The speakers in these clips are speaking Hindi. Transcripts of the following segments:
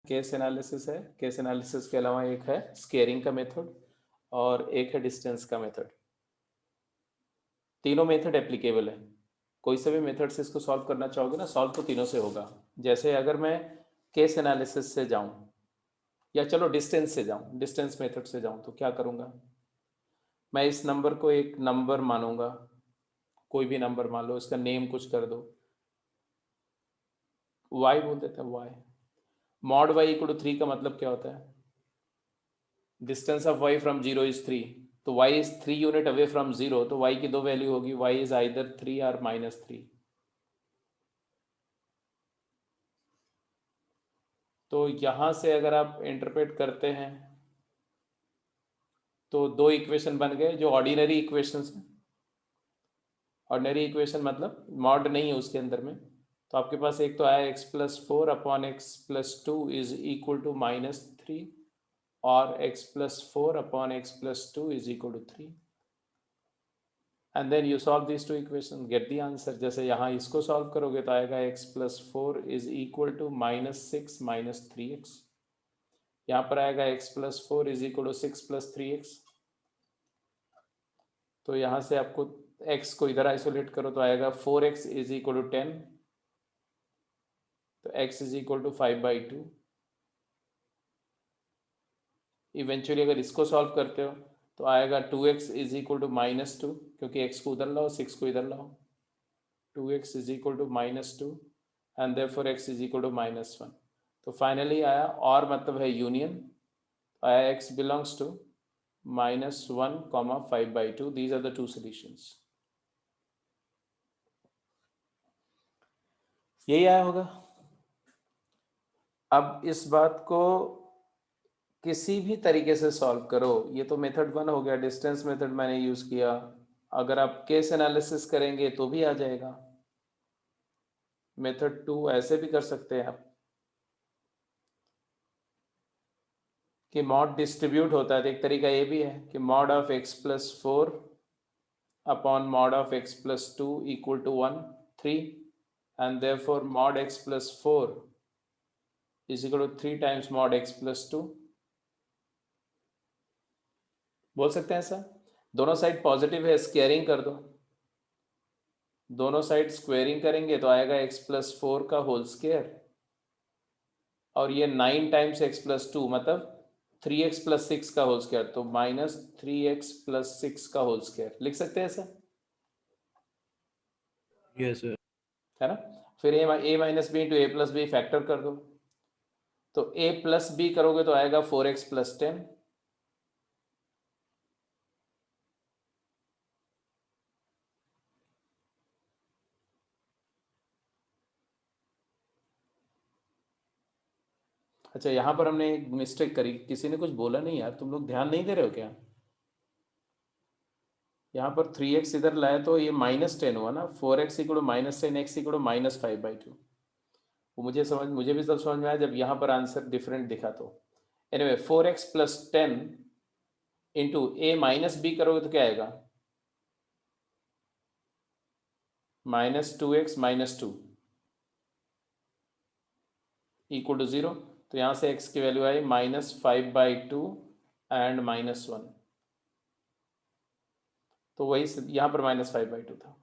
केस एनालिसिस है। केस एनालिसिस के अलावा एक है स्केयरिंग का मेथड और एक है डिस्टेंस का मेथड। तीनों मेथड एप्लीकेबल है। कोई से भी मेथड से इसको सॉल्व करना चाहोगे ना, सॉल्व तो तीनों से होगा। जैसे अगर मैं केस एनालिसिस से जाऊं या चलो डिस्टेंस से जाऊं, डिस्टेंस मेथड से जाऊं तो क्या करूंगा? मैं इस नंबर को एक नंबर मानूंगा, कोई भी नंबर मान लो, इसका नेम कुछ कर दो, y बोल देते हैं y। Mod y equal to 3 का मतलब क्या होता है? Distance of y from 0 is 3, तो y is 3 unit away from 0, तो y की दो वैल्यू होगी, y इज आइदर 3 और -3। तो यहां से अगर आप इंटरप्रेट करते हैं तो दो इक्वेशन बन गए जो ऑर्डिनरी इक्वेशंस हैं। ऑर्डिनरी इक्वेशन मतलब मॉड नहीं है उसके अंदर में। तो आपके पास एक तो आया x+4 upon x+2 is equal to -3, और x+4 upon x+2 is equal to 3, and then you solve this two equation, get the answer. जैसे यहाँ इसको सॉल्व करोगे तो आएगा x+4 is equal to -6 -3x। यहाँ पर आएगा x+4 is equal to 6 + 3x। तो यहाँ से आपको x को इधर आइसोलेट करो तो आएगा 4x इज इक्वल टू 10, तो x is equal to 5/2। Eventually अगर इसको सॉल्व करते हो तो आएगा 2x इज इक्वल टू -2, क्योंकि x को उधर लाओ 6 को इधर लाओ, 2x is equal to -2 and therefore x is equal to -1। तो फाइनली आया, और मतलब है यूनियन, आया x belongs to -1, 5/2। These are the two solutions. यही आया होगा। अब इस बात को किसी भी तरीके से सॉल्व करो, ये तो मेथड 1 हो गया, डिस्टेंस मेथड मैंने यूज किया। अगर आप केस एनालिसिस करेंगे तो भी आ जाएगा। मेथड 2 ऐसे भी कर सकते हैं आप कि मॉड डिस्ट्रीब्यूट होता है, तो एक तरीका ये भी है कि mod of x+4 upon mod of x+2 equal to 1 3, and therefore mod x+4 is equal to 3 times mod x+2। बोल सकते हैं ऐसा। दोनों साइड पॉजिटिव है, स्क्वेयरिंग कर दो, दोनों साइड स्क्वेयरिंग करेंगे तो आएगा x+4 का होल स्क्वायर, और ये 9 टाइम्स x+2 मतलब 3x+6 का होल स्क्वायर, तो -3x+6 का होल स्क्वायर लिख सकते हैं ऐसा, यस सर। है ना। फिर a minus B into A plus B factor कर दो, तो a प्लस बी करोगे तो आएगा 4x + 10। अच्छा, यहां पर हमने एक मिस्टेक करी, किसी ने कुछ बोला नहीं यार, तुम लोग ध्यान नहीं दे रहे हो क्या? यहाँ पर 3x इधर लाए तो ये -10 हुआ ना, 4x equal to -10, x equal to -5/2। वो मुझे भी तब समझ में आया जब यहाँ पर आंसर डिफरेंट दिखा। तो anyway 4x + 10 into a minus B करोगे तो क्या आएगा? -2x - 2 equal to 0। तो यहाँ से x की वैल्यू आई -5/2 एंड -1। तो वही यहाँ पर -5/2 था,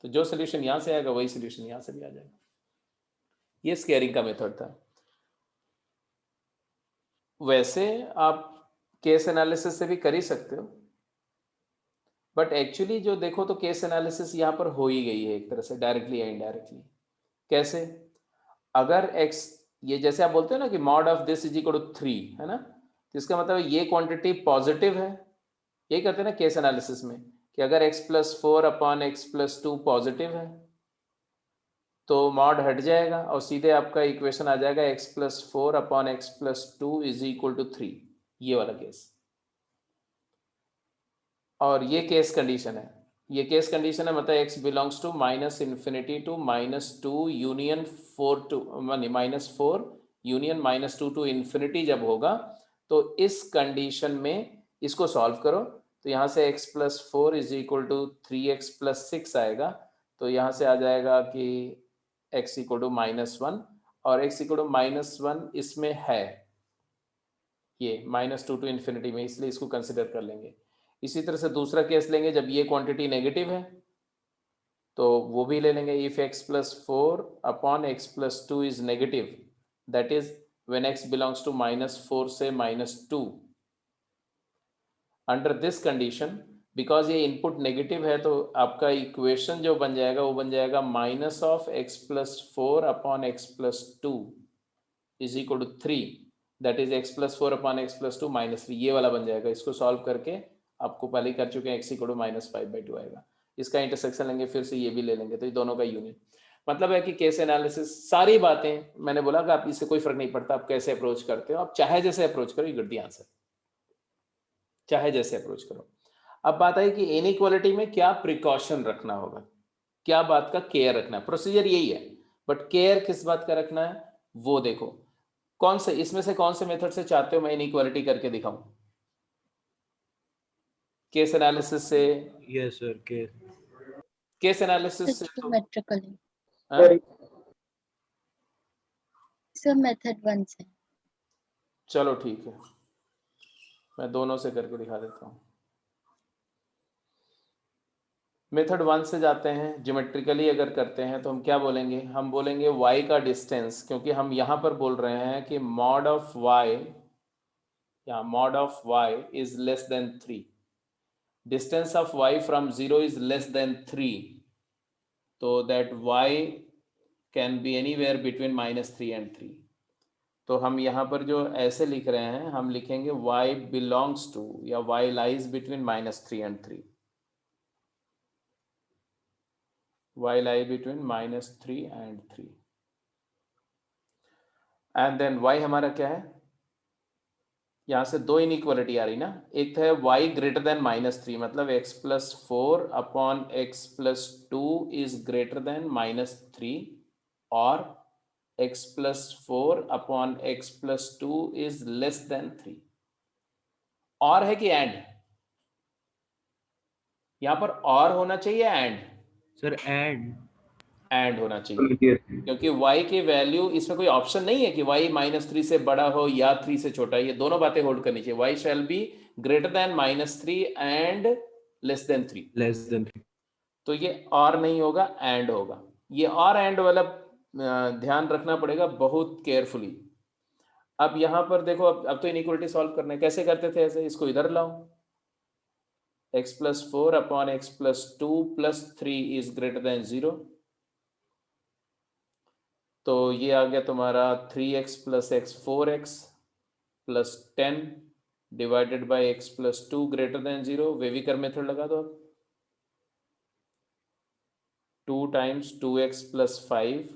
तो जो सोल्यूशन यहाँ से आएगा वही सोल्यूशन यहाँ से भी आ जाएगा। ये स्केयरिंग का मेथड था। वैसे आप केस एनालिसिस से भी कर ही सकते हो, बट एक्चुअली जो देखो तो केस एनालिसिस यहाँ पर हो ही गई है एक तरह से, डायरेक्टली या इनडायरेक्टली। कैसे? अगर x, ये जैसे आप बोलते हो ना कि mod of this is equal to 3, है ना, तो इसका मतलब ये क्वांटिटी पॉजिटिव है। यही करते हैं ना केस एनालिसिस में कि अगर x+4 अपॉन x+2 पॉजिटिव है तो मॉड हट जाएगा और सीधे आपका इक्वेशन आ जाएगा x+4 upon x+2 is equal to 3, ये वाला केस। और ये केस कंडीशन है, ये केस कंडीशन है, मतलब x belongs to -∞ to -2 union 4 to -4 union -2 to infinity जब होगा, तो इस कंडीशन में इसको सॉल्व करो। तो यहाँ से x+4 is equal to 3x + 6 आएगा, तो यहाँ से आ जाएगा कि x इक्वल टू -1, और x इक्वल टू -1 इसमें है, ये -2 टू इन्फिनिटी में, इसलिए इसको कंसिडर कर लेंगे। इसी तरह से दूसरा केस लेंगे जब ये क्वांटिटी नेगेटिव है, तो वो भी ले लेंगे। If x plus 4 upon x plus 2 is negative, that is when x belongs to -4 से -2, अंडर दिस कंडीशन, बिकॉज ये इनपुट नेगेटिव है, तो आपका इक्वेशन जो बन जाएगा वो बन जाएगा minus of x plus 4 upon x plus 2 is equal to 3, that is x plus 4 upon x plus 2 -3, ये वाला बन जाएगा। इसको सॉल्व करके आपको पहले ही कर चुके हैं, x इक्वल टू -5/2 आएगा। इसका इंटरसेक्शन लेंगे, फिर से ये भी ले लेंगे, तो ये दोनों का यूनियन। मतलब है कि केस एनालिसिस सारी बातें मैंने बोला कि आप इससे कोई फर्क नहीं पड़ता आप कैसे अप्रोच करते हो, आप चाहे जैसे अप्रोच करो, यू गेट द आंसर, चाहे जैसे अप्रोच करो। अब बात आई कि इनइक्वालिटी में क्या प्रिकॉशन रखना होगा, क्या बात का केयर रखना है। प्रोसीजर यही है, बट केयर किस बात का रखना है वो देखो। कौन से इसमें से कौन से मेथड से चाहते हो मैं इनइक्वालिटी करके दिखाऊं? केस एनालिसिस से? यस सर, केस एनालिसिस से तो ज्योमेट्रिकली हाँ? सर मेथड 1 से। चलो ठीक है, मैं दोनों से करके दिखा देता हूं। मेथड 1 से जाते हैं, ज्योमेट्रिकली अगर करते हैं तो हम क्या बोलेंगे, हम बोलेंगे y का डिस्टेंस, क्योंकि हम यहां पर बोल रहे हैं कि मॉड ऑफ y, या mod of y is less then 3, distance of y from 0 is less than 3, so that y can be anywhere between -3 and 3। तो हम यहाँ पर जो ऐसे लिख रहे हैं, हम लिखेंगे y belongs to या y lies between -3 and 3, y lie between -3 and 3, and then y हमारा क्या है, यहाँ से दो इनइक्वालिटी आ रही ना, एक है y ग्रेटर देन -3, मतलब x plus 4 upon x plus 2 is greater then -3, और x plus 4 upon x plus 2 is less then 3। और है कि एंड? यहां पर और होना चाहिए एंड? सर एंड होना चाहिए, क्योंकि y की वैल्यू, इसमें कोई ऑप्शन नहीं है कि y -3 से बड़ा हो या 3 से छोटा, ये दोनों बातें होल्ड करनी चाहिए। y shall be greater than -3 and less than 3। तो ये और नहीं होगा, एंड होगा। ये और एंड वाला ध्यान रखना पड़ेगा बहुत केयरफुली। अब यहां पर देखो, अब तो इनइक्वालिटी सॉल्व करना है, कैसे करते थे ऐसे, इसको इधर लाओ, x plus 4 upon x plus 2 plus 3 is greater than 0, तो ये आ गया तुम्हारा 3x plus x 4x plus 10 divided by x plus 2 greater than 0। Wavy curve method लगा दो अब, 2 times 2x plus 5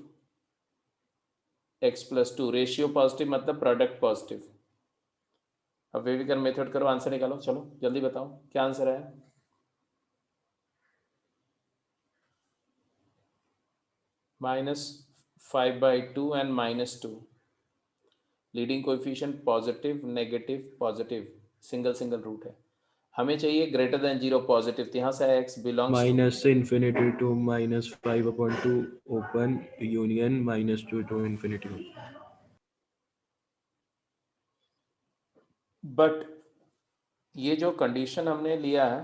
x plus 2, ratio positive मतलब प्रोडक्ट पॉजिटिव। अब वेविकर मेथड करो, आंसर निकालो, चलो जल्दी बताओ क्या आंसर है। -5/2 and -2, leading coefficient positive negative positive, single single root है, हमें चाहिए ग्रेटर देन 0 पॉजिटिव, तो यहाँ से x बिलोंग्स माइनस से infinity to -5/2 open union -2 to infinity. But ये जो कंडीशन हमने लिया है,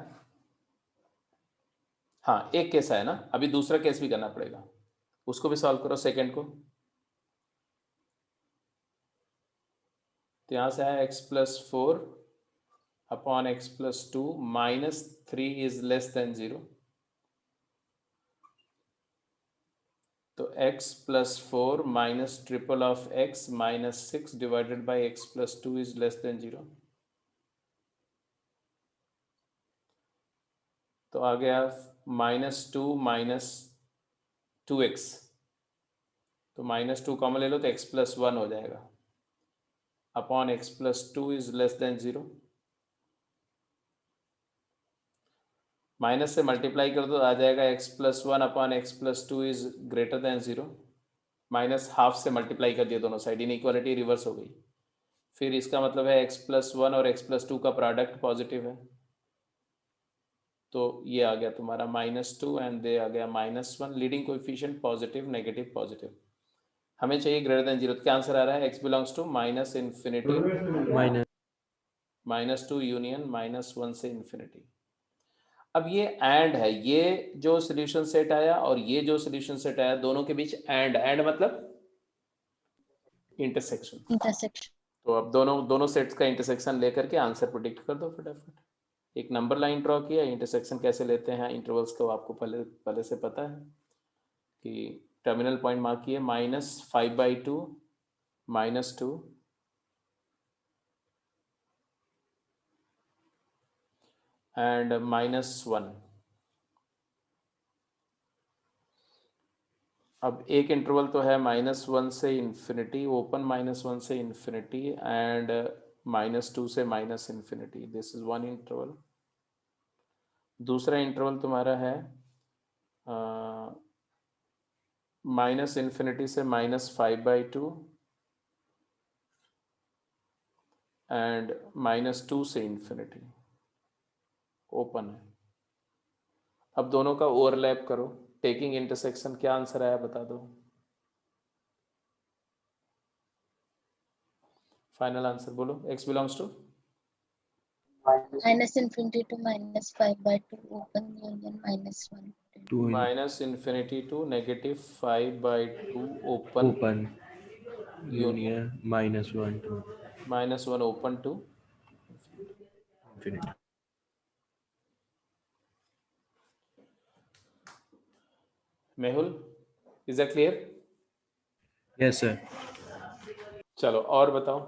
हाँ एक केस है ना, अभी दूसरा केस भी करना पड़ेगा, उसको भी सॉल्व करो सेकंड को। तो यहाँ से है x plus 4 upon x plus 2 -3 is less than 0, तो x plus 4 minus triple of x -6 divided by x plus 2 is less than 0। तो आ गया -2 -2x, तो -2 कॉमन ले लो तो x प्लस 1 हो जाएगा, upon x plus 2 is less than 0। Minus से मल्टीप्लाई कर दो, आ जाएगा x plus 1 upon x plus 2 is greater than 0, minus half से मल्टीप्लाई कर दिया दोनों साइड, इनइक्वालिटी रिवर्स हो गई। फिर इसका मतलब है x प्लस 1 और x प्लस 2 का प्रोडक्ट पॉजिटिव है, तो ये आ गया तुम्हारा -2 एंड दे आ गया -1, leading coefficient positive negative positive. हमें चाहिए ग्रेटर देन 0, तो क्या आंसर आ रहा है? x belongs to minus infinity minus -2 union -1 से इन्फिनिटी। अब ये एंड है, ये जो सोल्यूशन सेट आया और ये जो सोल्यूशन सेट आया, दोनों के बीच एंड मतलब इंटरसेक्शन। इंटरसेक्शन। तो अब दोनों सेट्स का इंटरसेक्शन लेकर के आंसर प्रेडिक्ट कर दो फटाफट। एक नंबर लाइन ड्रॉ किया, इंटरसेक्शन कैसे लेते हैं इंटरवल्स को आपको पहले से पता है कि टर्मिनल पॉइंट मार्क किए -5/2 -2 एंड -1। अब एक इंटरवल तो है -1 से इन्फिनिटी, ओपन -1 से इन्फिनिटी एंड -2 से -infinity, this is one interval. दूसरा इंटरवल तुम्हारा है -इन्फिनिटी से -5/2 एंड -2 से इन्फिनिटी, ओपन है। अब दोनों का ओवरलैप करो, टेकिंग इंटरसेक्शन, क्या आंसर आया बता दो। फाइनल आंसर बोलो। x belongs to minus infinity to -5/2 open union -1 -infinity to -5/2 open open union -1 to -1 open to infinity. Mehul, is that clear? Yes sir. चलो और बताओ,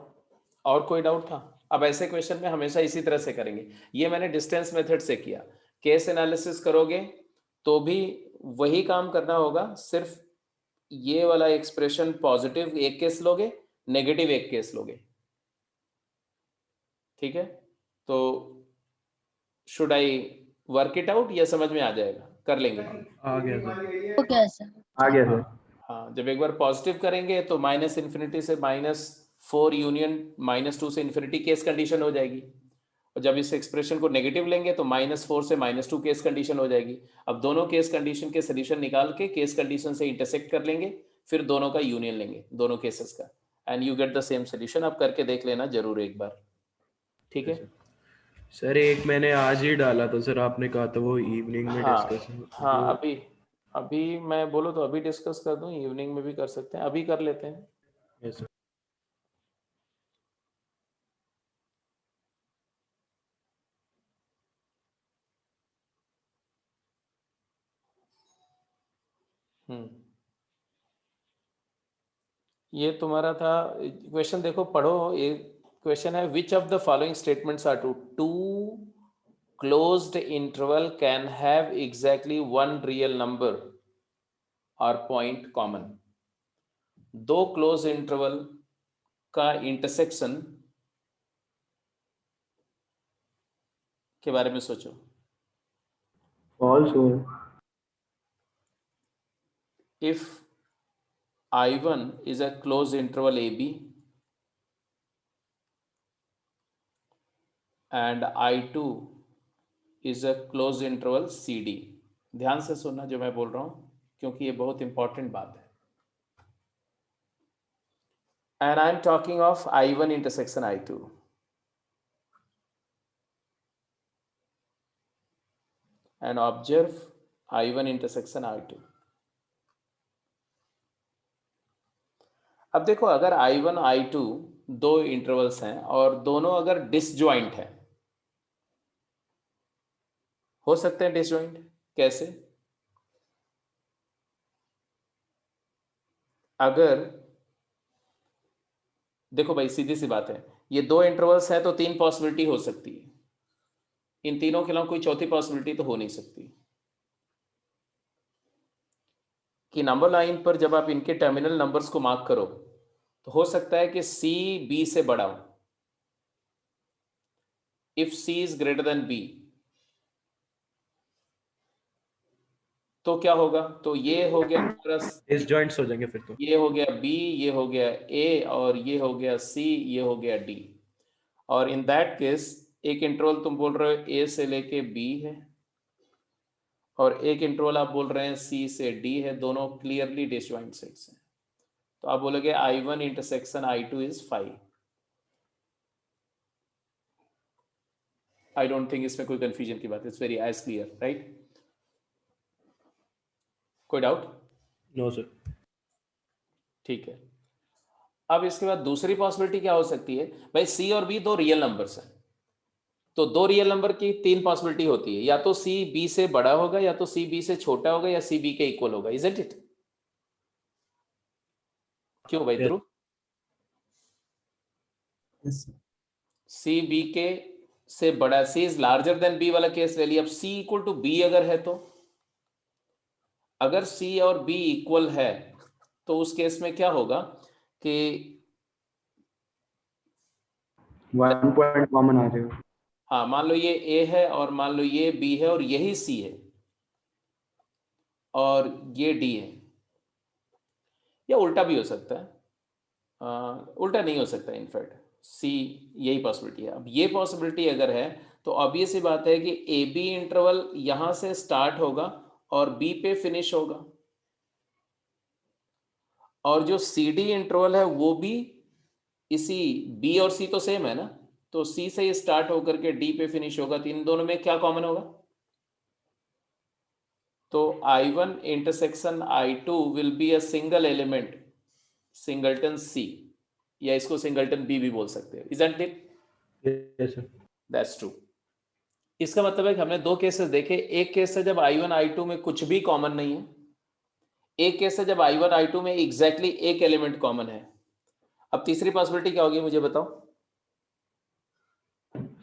और कोई डाउट था? अब ऐसे क्वेश्चन में हमेशा इसी तरह से करेंगे। ये मैंने डिस्टेंस मेथड से किया, केस एनालिसिस करोगे तो भी वही काम करना होगा, सिर्फ ये वाला एक्सप्रेशन पॉजिटिव एक केस लोगे, नेगेटिव एक केस लोगे, ठीक है? तो should I work it out या समझ में आ जाएगा? कर लेंगे। आ गया सर। हो गया सर। आ गया सर। हाँ, जब एक बार पॉजिटिव करेंगे तो -इन्फिनिटी से -4 यूनियन -2 से इन्फिनिटी केस कंडीशन हो जाएगी, और जब इस एक्सप्रेशन को नेगेटिव लेंगे तो -4 से -2 केस कंडीशन हो जाएगी। अब दोनों केस कंडीशन के सोल्यूशन निकाल के केस कंडीशन से इंटरसेक्ट कर लेंगे, फिर दोनों का यूनियन लेंगे, दोनों केसेस का, and you get the same solution. आप करके देख लेना जरूर एक बार, ठीक है? सर एक मैंने आज ही डाला था सर, आपने कहा था वो इवनिंग में हाँ डिस्कस। हाँ, अभी मैं बोलो तो अभी डिस्कस कर दूं, इवनिंग में भी कर सकते हैं, अभी कर लेते हैं। Yes sir. ये तुम्हारा था क्वेश्चन, देखो पढ़ो। ये क्वेश्चन है, which of the following statements are true? Two closed interval can have exactly one real number और पॉइंट कॉमन। दो क्लोज इंटरवल का इंटरसेक्शन के बारे में सोचो। फॉल्स हो। If I1 is a closed interval AB and I2 is a closed interval CD। ध्यान से सुनना जो मैं बोल रहा हूं, क्योंकि ये बहुत इंपॉर्टेंट बात है। And I'm talking of I1 intersection I2 and observe I1 intersection I2। अब देखो, अगर I1 I2 दो इंटरवल्स हैं और दोनों अगर डिसजॉइंट है, हो सकते हैं डिसजॉइंट, कैसे? अगर देखो भाई, सीधी सी बात है, ये दो इंटरवल्स हैं तो तीन पॉसिबिलिटी हो सकती है, इन तीनों के अलावा कोई चौथी पॉसिबिलिटी तो हो नहीं सकती कि नंबर लाइन पर जब आप इनके टर्मिनल नंबर्स को मार्क करो तो हो सकता है कि C B से बड़ा हो। If C is greater then B तो क्या होगा? तो ये हो गया डिसजॉइंट्स हो जाएंगे फिर तो। ये हो गया B, ये हो गया A, और ये हो गया C, ये हो गया D। और इन दैट केस एक इंटरवल तुम बोल रहे हो A से लेके B है, और एक इंटरवल आप बोल रहे हैं C से D है, दोनों क्लियरली डिसजॉइंट सेट्स हैं। तो आप बोलोगे I1 intersection I2 is 5। I don't think इसमें कोई कंफ्यूजन की बात, it's very as clear, right? कोई डाउट? No sir. ठीक है। अब इसके बाद दूसरी पॉसिबिलिटी क्या हो सकती है भाई, सी और बी दो रियल नंबर्स हैं, तो दो रियल नंबर की तीन पॉसिबिलिटी होती है, या तो सी बी से बड़ा होगा, या तो सी बी से छोटा होगा, या सी बी के इक्वल होगा, इजंट इट? क्यों भाई ध्रुव? सी बी के से बड़ा, सी इज लार्जर देन बी वाला केस ले लिया। अब सी इक्वल टू बी अगर है, तो अगर सी और बी इक्वल है तो उस केस में क्या होगा कि 1 पॉइंट कॉमन आ जाएगा। हाँ, मान लो ये ए है और मान लो ये बी है और यही सी है और ये डी है, या उल्टा भी हो सकता है। उल्टा नहीं हो सकता, इनफैक्ट सी, यही पॉसिबिलिटी है। अब ये पॉसिबिलिटी अगर है तो ऑब्वियस सी बात है कि ए बी इंटरवल यहां से स्टार्ट होगा और बी पे फिनिश होगा, और जो सी डी इंटरवल है वो भी इसी, बी और सी तो सेम है ना, तो सी से स्टार्ट होकर के डी पे फिनिश होगा, तो इन दोनों में क्या कॉमन होगा? तो I1 intersection I2 will be a single element, singleton C, या इसको सिंगल्टन B भी बोल सकते हैं, isn't it? Yes sir. That's true. इसका मतलब है कि हमने दो केसेस देखे, एक केस है जब I1 I2 में कुछ भी कॉमन नहीं है, एक केस है जब I1 I2 में एग्जैक्टली एक एलिमेंट कॉमन है। अब तीसरी पॉसिबिलिटी क्या होगी मुझे बताओ?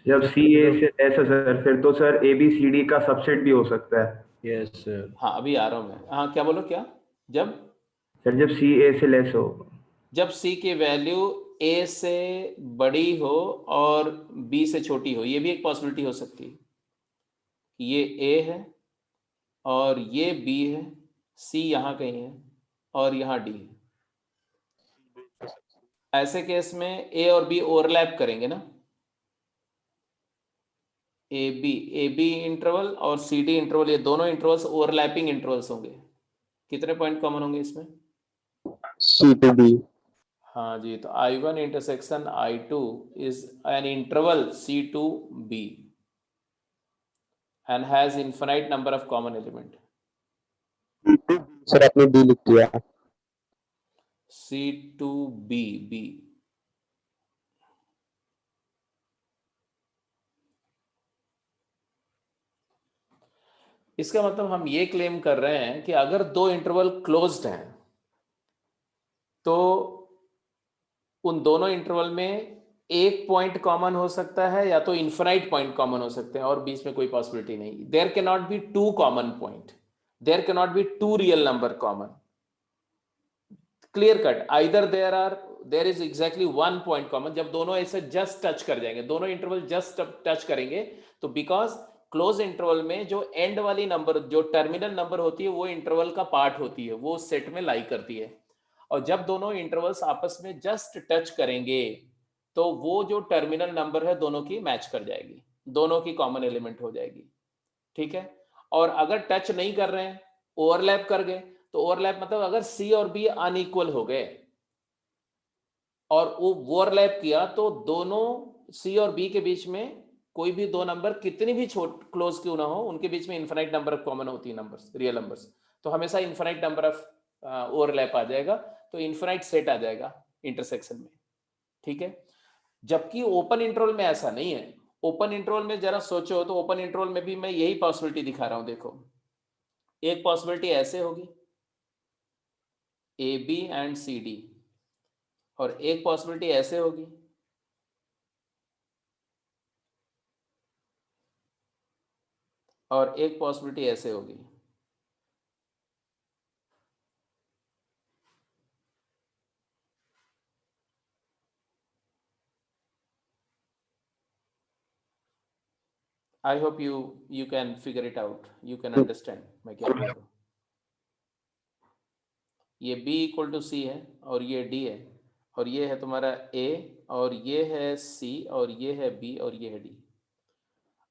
जब सी ए से लेस है सर, फिर तो sir A B C D का सबसेट भी हो सकता है। Yes sir. हाँ अभी आ रहा हूं मैं। हाँ क्या बोलो, क्या? जब सर जब सी ए से लेस हो। जब C की वैल्यू A से बड़ी हो और B से छोटी हो, ये भी एक पॉसिबिलिटी हो सकती है। ये A है और ये B है, C यहाँ कहीं है और यहाँ D है। ऐसे केस में A और B ओवरलैप करेंगे ना, ए बी इंटरवल और सी डी इंटरवल, ये दोनों इंटरवल्स ओवरलैपिंग इंटरवल्स होंगे। कितने पॉइंट कॉमन होंगे इसमें? C to B. हाँ जी, तो I1 intersection I2 is an interval C to B and has infinite number of common element. Sir आपने D लिख दिया। C to B, B। इसका मतलब हम ये क्लेम कर रहे हैं कि अगर दो इंटरवल क्लोज्ड हैं तो उन दोनों इंटरवल में एक पॉइंट कॉमन हो सकता है या तो इन्फिनाइट पॉइंट कॉमन हो सकते हैं, और बीच में कोई पॉसिबिलिटी नहीं। There can not be two common point, there can not be two real number common, clear cut. Either there is exactly one point common. जब दोनों ऐसे जस्ट टच कर जाएंगे, दोनों इंटरवल जस्ट टच करेंगे, तो बिकॉज क्लोज इंटरवल में जो एंड वाली नंबर, जो टर्मिनल नंबर होती है, वो इंटरवल का पार्ट होती है, वो सेट में लाई करती है। और जब दोनों इंटरवल्स आपस में जस्ट टच करेंगे तो वो जो टर्मिनल नंबर है दोनों की मैच कर जाएगी, दोनों की कॉमन एलिमेंट हो जाएगी, ठीक है। और अगर टच नहीं कर रहे हैं, ओवरलैप कर गए, तो ओवरलैप मतलब अगर सी और बी अनइक्वल हो गए और वो ओवरलैप किया, तो दोनों सी और बी के बीच में कोई भी दो नंबर कितनी भी क्लोज क्यों ना हो, उनके बीच में इन्फिनाइट नंबर ऑफ कॉमन होती है नंबर्स, रियल नंबर्स, तो हमेशा इन्फिनाइट नंबर ऑफ ओवरलैप आ जाएगा, तो इन्फिनाइट सेट आ जाएगा इंटरसेक्शन में, ठीक है। जबकि ओपन इंटरवल में ऐसा नहीं है। ओपन इंटरवल में जरा सोचो, तो ओपन इंटरवल में भी मैं यही पॉसिबिलिटी दिखा रहा हूं, देखो। एक पॉसिबिलिटी ऐसे होगी, A B and C D, और एक पॉसिबिलिटी ऐसे होगी, और एक पॉसिबिलिटी ऐसे होगी। I hope you can figure it out, you can understand मैं क्या बोल रहा हूं। ये B इक्वल टू सी है और ये D है, और ये है तुम्हारा A, और ये है C, और ये है B, और ये है D।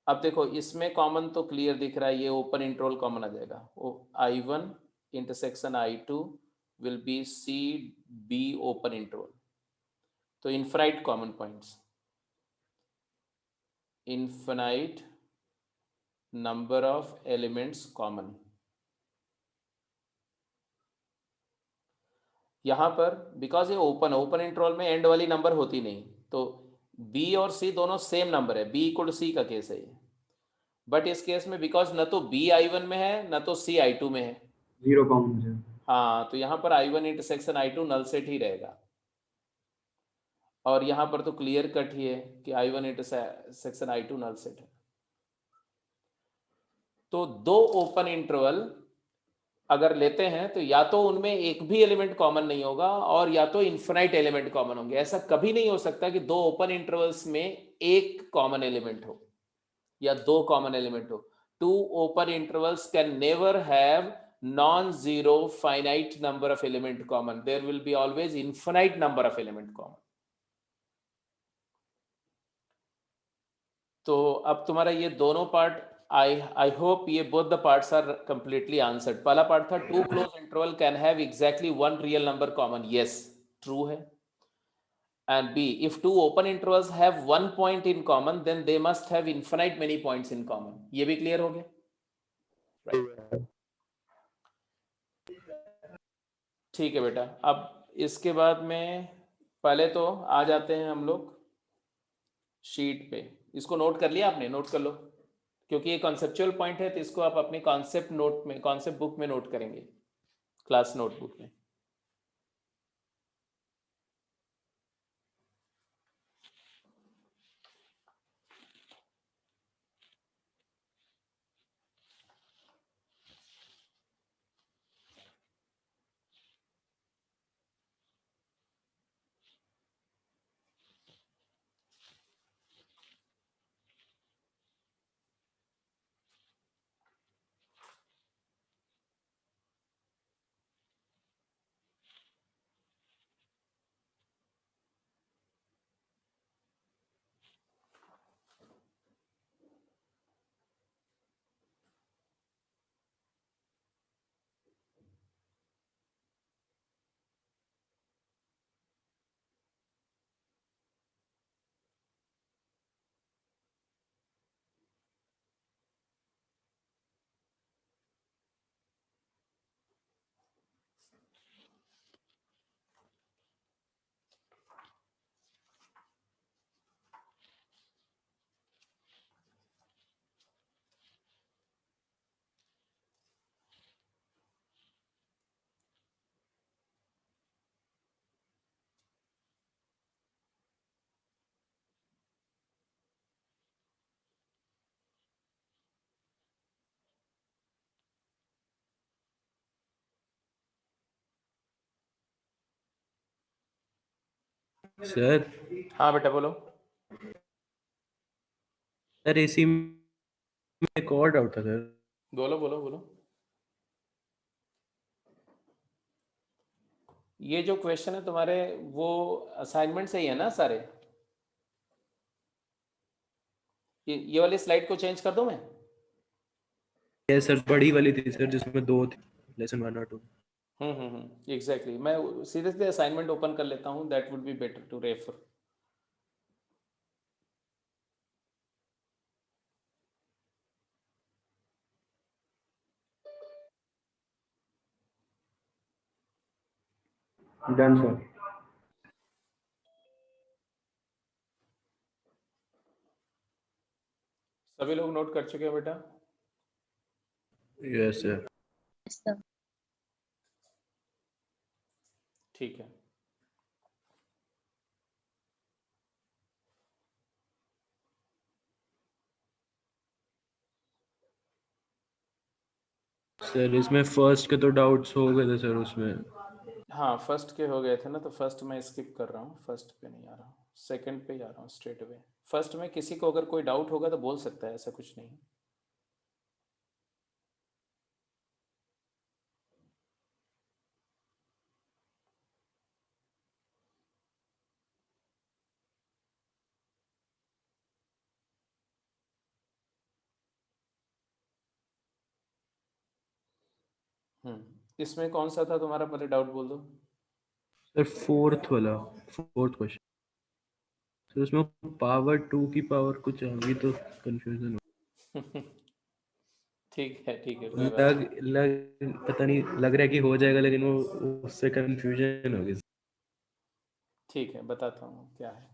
अब देखो इसमें कॉमन तो क्लियर दिख रहा है, ये ओपन इंटरवल कॉमन आ जाएगा, वो I1 intersection I2 will be C B open interval. तो infinite common points, infinite number of elements common. यहाँ पर बिकॉज ये ओपन इंटरवल में एंड वाली नंबर होती नहीं, तो बी और सी दोनों सेम नंबर है, बी इक्वल टू सी का केस है ये. बट इस केस में बिकॉज न तो बी I1 में है न तो सी I2 में है, 0 कॉमन हो जाए. हाँ, तो यहाँ पर I1 intersection I2 null set ही रहेगा. और यहाँ पर तो क्लियर कट ही है कि I1 intersection I2 null set है. तो दो ओपन इंटरवल अगर लेते हैं तो या तो उनमें एक भी एलिमेंट कॉमन नहीं होगा और या तो इन्फिनाइट एलिमेंट कॉमन होंगे. ऐसा कभी नहीं हो सकता कि दो ओपन इंटरवल्स में एक कॉमन एलिमेंट हो या दो कॉमन एलिमेंट हो. Two open intervals can never have non-zero finite number of element common. There will be always infinite number of element common. तो अब तुम्हारा ये दोनों पार्ट, I hope ये both the parts are completely answered. पहला पार्ट था two closed interval can have exactly one real number common. Yes, true है. And B, if two open intervals have one point in common, then they must have infinite many points in common. ये भी clear हो गया? Right. ठीक है बेटा. अब इसके बाद में पहले तो आ जाते हैं हम लोग शीट पे. इसको नोट कर लिया आपने? नोट कर लो, क्योंकि ये कॉन्सेप्चुअल पॉइंट है, तो इसको आप अपनी कॉन्सेप्ट नोट में, कॉन्सेप्ट बुक में नोट करेंगे, क्लास नोटबुक में. सर. हाँ बेटा बोलो. सर इसी में एक और डाउट था सर. बोलो बोलो बोलो. ये जो क्वेश्चन है तुम्हारे, वो असाइनमेंट से ही है ना सारे? ये वाली स्लाइड को चेंज कर दूं मैं? ये सर बड़ी वाली थी सर, जिसमें दो थे, लेसन 1 और 2. एग्जैक्टली. मैं सीधे सीधे असाइनमेंट ओपन कर लेता हूँ, that would be better to refer. Done sir. सभी लोग नोट कर चुके हैं बेटा? Yes sir. Yes, sir. ठीक है. सर इसमें फर्स्ट के तो डाउट्स हो गए थे सर उसमें. हाँ, फर्स्ट के हो गए थे ना, तो फर्स्ट मैं स्किप कर रहा हूँ, फर्स्ट पे नहीं आ रहा हूँ, सेकंड पे ही आ रहा हूँ स्ट्रेट अवे. फर्स्ट में किसी को अगर कोई डाउट होगा तो बोल सकता है, ऐसा कुछ नहीं. इसमें कौन सा था तुम्हारा, पहले डाउट बोल दो। सर फोर्थ क्वेश्चन सर, उसमें पावर 2 की पावर कुछ आ गई तो कंफ्यूजन ठीक है कोई हो बात नहीं। पता नहीं, लग रहा है कि हो जाएगा, लेकिन वो उससे कंफ्यूजन हो गई। ठीक है बताता हूँ क्या है।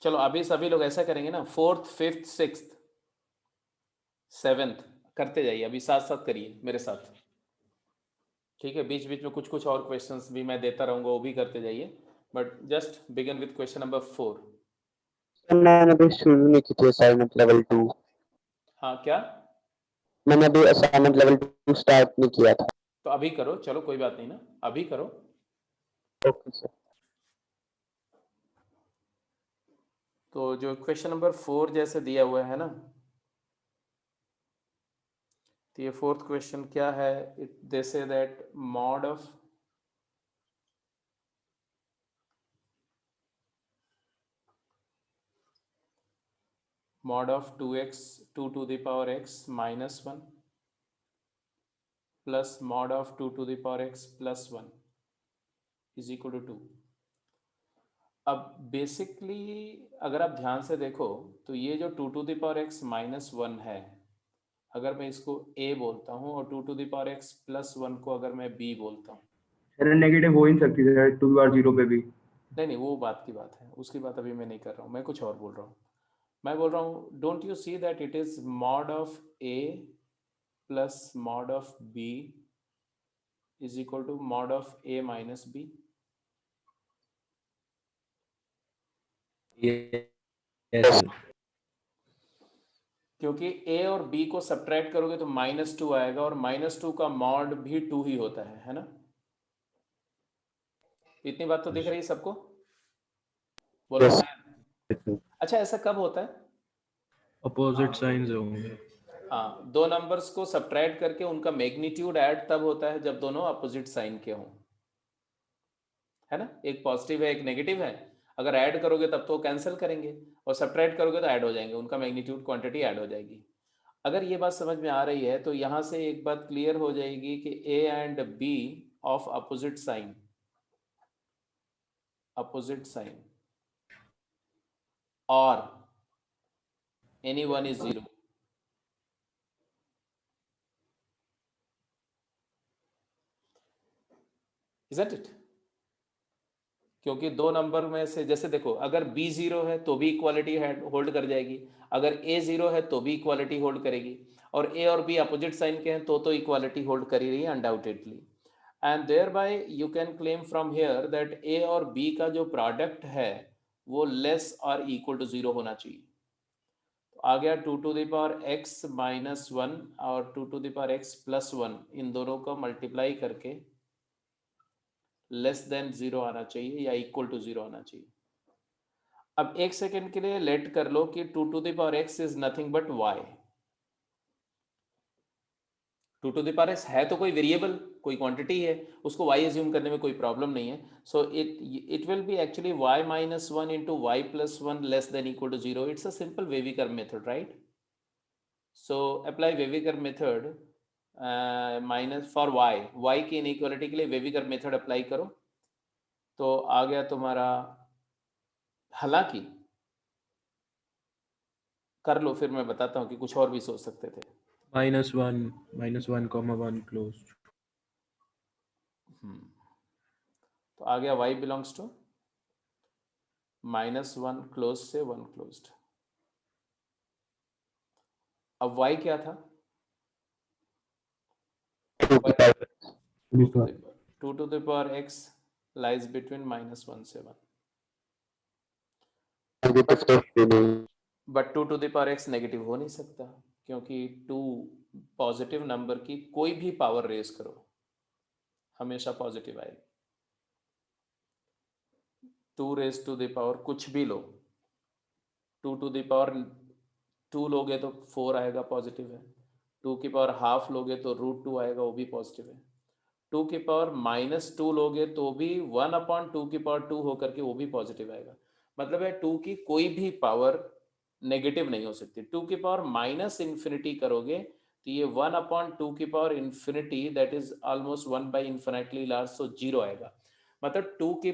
चलो अभी सभी लोग ऐसा करेंगे ना, फोर्थ फिफ्थ सिक्स्थ सेवेंथ करते जाइए, अभी साथ साथ करिए मेरे साथ। ठीक है, बीच बीच में कुछ कुछ और क्वेश्चंस भी मैं देता रहूंगा, वो भी करते जाइए, but just begin with question number 4। मैंने अभी शुरू नहीं की थी असाइनमेंट लेवल 2। हाँ क्या? मैंने अभी असाइनमेंट लेवल 2 स्टार्ट नहीं किया था। तो अभी करो, चलो कोई बात नहीं ना, अभी करो। Okay sir. तो जो क्वेश्चन नंबर 4 जैसे दिया हुआ है ना, तो ये फोर्थ क्वेश्चन क्या है, it they say that mod of 2x 2 to the power x minus 1 plus mod of 2 to the power x plus 1 is equal to 2। अब बेसिकली अगर आप ध्यान से देखो तो ये जो 2 to the power x minus 1 है, अगर मैं इसको a बोलता हूँ और 2 to the power x plus 1 को अगर मैं b बोलता हूँ, सर नेगेटिव हो ही नहीं सकती सर 2 बार 0 पे भी। नहीं वो बात की बात है, उसकी बात अभी मैं नहीं कर रहा हूँ, मैं कुछ और बोल रहा हूँ। मैं बोल रहा हूँ don't you see that it is mod of a plus mod of b is equal to mod of a minus b। Yes क्योंकि a और b को सब्ट्रैक्ट करोगे तो -2 आएगा, और -2 का मॉड भी 2 ही होता है ना? इतनी बात तो दिख रही है सबको? बोलो यस। हाँ। अच्छा ऐसा कब होता है? अपोजिट साइंस होंगे। हाँ, दो नंबर्स को सब्ट्रैक्ट करके उनका मैग्नीट्यूड ऐड तब होता है जब दोनों अपोजिट साइन के हों, है ना? एक पॉजिटिव है एक नेगेटिव है, अगर ऐड करोगे तब तो कैंसिल करेंगे, और सब्ट्रैक्ट करोगे तो ऐड हो जाएंगे, उनका मैग्नीट्यूड क्वांटिटी ऐड हो जाएगी। अगर ये बात समझ में आ रही है तो यहाँ से एक बात क्लियर हो जाएगी कि A and B of opposite sign और any one is 0, isn't it? क्योंकि दो नंबर में से जैसे देखो, अगर b 0 है तो भी इक्वालिटी होल्ड कर जाएगी, अगर a 0 है तो भी इक्वालिटी होल्ड करेगी, और a और b अपोजिट साइन के हैं तो इक्वालिटी होल्ड कर ही रही है undoubtedly. And thereby you can claim from here that a और b का जो प्रोडक्ट है वो लेस और इक्वल टू 0 होना चाहिए। तो आ गया 2 to the power x minus 1 और 2 to the power x plus 1, इन दोनों को मल्टीप्लाई करके लेस देन 0 आना चाहिए या इक्वल टू 0 आना चाहिए। अब एक सेकेंड के लिए लेट कर लो कि 2 to the power x is nothing but y। 2 to the power x है तो कोई वेरिएबल, कोई क्वांटिटी है, उसको y एज्यूम करने में कोई प्रॉब्लम नहीं है। So it will be actually y minus 1 into Y plus 1 less than equal to 0। It's a simple wavy curve method, right? So apply wavy curve method minus for y की इनइक्वालिटी के लिए वेविकर मेथड अप्लाई करो, तो आ गया तुम्हारा, हालांकि कर लो फिर मैं बताता हूँ कि कुछ और भी सोच सकते थे। -1 1 क्लोज। तो आ गया y बिलोंग्स टू -1 क्लोज से 1 क्लोज्ड। अब y क्या था? 2 to the power x lies between -1 से 1, but 2 to the power x negative हो नहीं सकता, क्योंकि 2 पॉजिटिव नंबर की कोई भी पावर रेज करो हमेशा पॉजिटिव आएगी। 2 रेज टू द पावर कुछ भी लो, 2 टू द पावर 2 लोगे तो 4 आएगा, पॉजिटिव है। 2 की पावर हाफ लोगे तो √2 आएगा, वो भी पॉजिटिव है। 2 की पावर -2 लोगे तो भी 1/2 की पावर 2 होकर के वो भी पॉजिटिव आएगा। मतलब है 2 की कोई भी पावर नेगेटिव नहीं हो सकती। 2 की पावर माइनस इन्फिनिटी करोगे तो ये 1/2 की power infinity, that is almost 1 by infinitely large, so 0 आएगा। मतलब 2 की